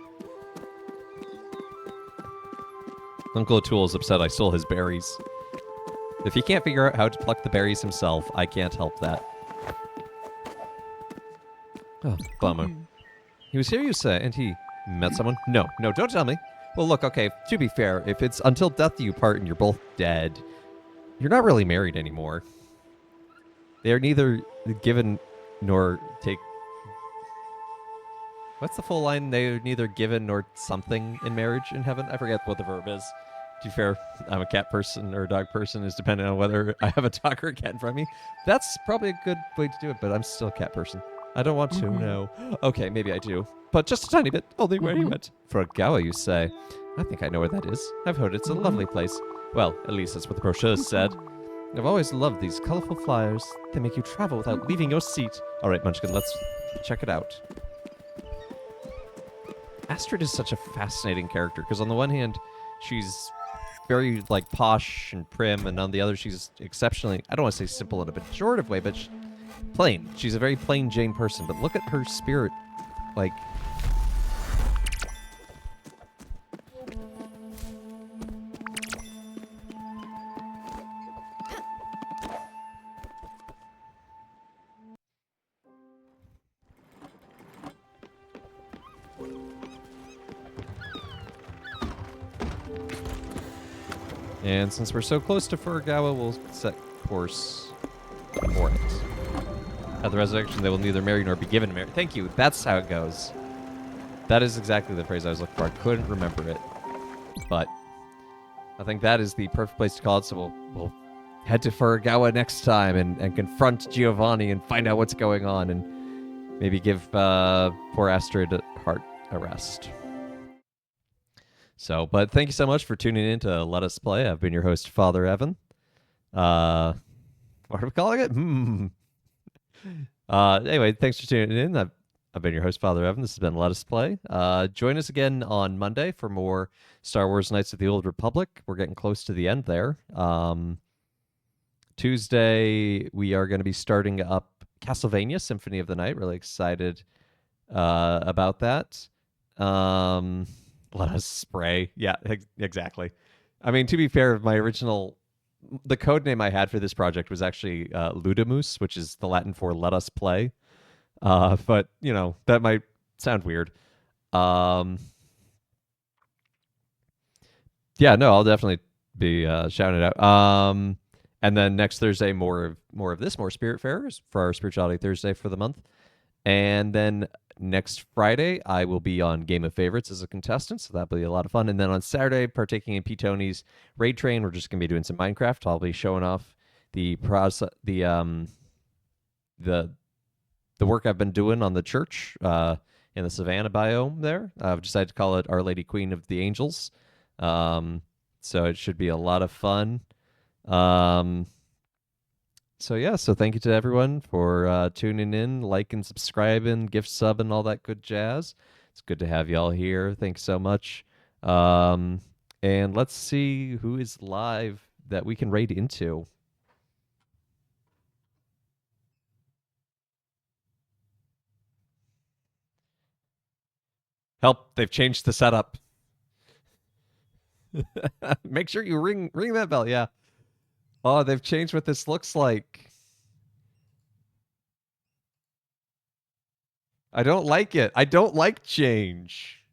Uncle O'Toole is upset I stole his berries. If he can't figure out how to pluck the berries himself, I can't help that. Oh, bummer. He was here, you say, and he met someone? No, don't tell me. Well, look, okay, to be fair, if it's until death do you part and you're both dead, you're not really married anymore. They are neither given nor take... What's the full line? They are neither given nor something in marriage in heaven? I forget what the verb is. To be fair, I'm a cat person or a dog person. Is depending on whether I have a dog or a cat in front of me. That's probably a good way to do it, but I'm still a cat person. I don't want to, no. Okay, maybe I do. But just a tiny bit. Only where you went. Furugawa, you say? I think I know where that is. I've heard it's a lovely place. Well, at least that's what the brochure said. I've always loved these colorful flyers. They make you travel without leaving your seat. All right, Munchkin, let's check it out. Astrid is such a fascinating character because on the one hand, she's very like posh and prim, and on the other, she's exceptionally, I don't want to say simple in a pejorative way, but plain. She's a very plain Jane person, but look at her spirit, like... And since we're so close to Furugawa, we'll set course for it. At the resurrection, they will neither marry nor be given marriage. Thank you. That's how it goes. That is exactly the phrase I was looking for. I couldn't remember it. But I think that is the perfect place to call it. So we'll head to Furugawa next time and confront Giovanni and find out what's going on and maybe give poor Astrid Heart a rest. So, but thank you so much for tuning in to Let Us Play. I've been your host, Father Evan. What are we calling it? Anyway, thanks for tuning in. I've been your host, Father Evan. This has been Let Us Play. Join us again on Monday for more Star Wars Knights of the Old Republic. We're getting close to the end there. Tuesday, we are going to be starting up Castlevania Symphony of the Night. Really excited about that. Let us spray. Yeah, exactly. I mean, to be fair, the code name I had for this project was actually Ludimus, which is the Latin for let us play. But, you know, that might sound weird. Yeah, no, I'll definitely be shouting it out. And then next Thursday, more of Spiritfarers for our Spirituality Thursday for the month. And then next Friday, I will be on Game of Favorites as a contestant, so that'll be a lot of fun. And then on Saturday, partaking in P. Tony's Raid Train, we're just going to be doing some Minecraft. I'll be showing off the work I've been doing on the church in the Savannah biome there. I've decided to call it Our Lady Queen of the Angels. So it should be a lot of fun. So yeah, so thank you to everyone for tuning in, liking, subscribing, gift subbing, all that good jazz. It's good to have y'all here. Thanks so much. Um, and let's see who is live that we can raid into. Help! They've changed the setup. Make sure you ring that bell. Yeah. Oh, they've changed what this looks like. I don't like it. I don't like change.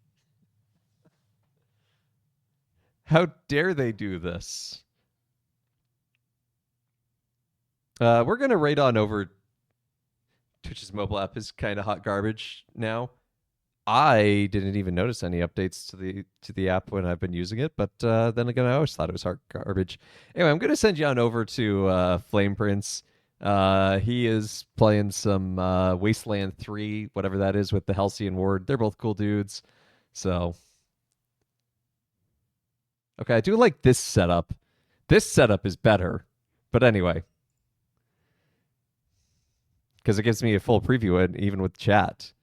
How dare they do this? We're gonna raid on over. Twitch's mobile app is kind of hot garbage now. I didn't even notice any updates to the app when I've been using it, but then again, I always thought it was hot garbage. Anyway, I'm gonna send you on over to Flame Prince. He is playing some Wasteland 3, whatever that is, with the Halcyon Ward. They're both cool dudes. So, okay, I do like this setup. This setup is better. But anyway, because it gives me a full preview even with chat.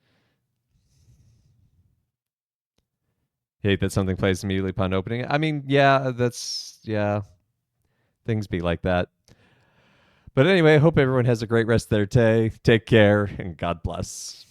Hate that something plays immediately upon opening it. I mean, yeah, things be like that. But anyway, I hope everyone has a great rest of their day. Take care and God bless.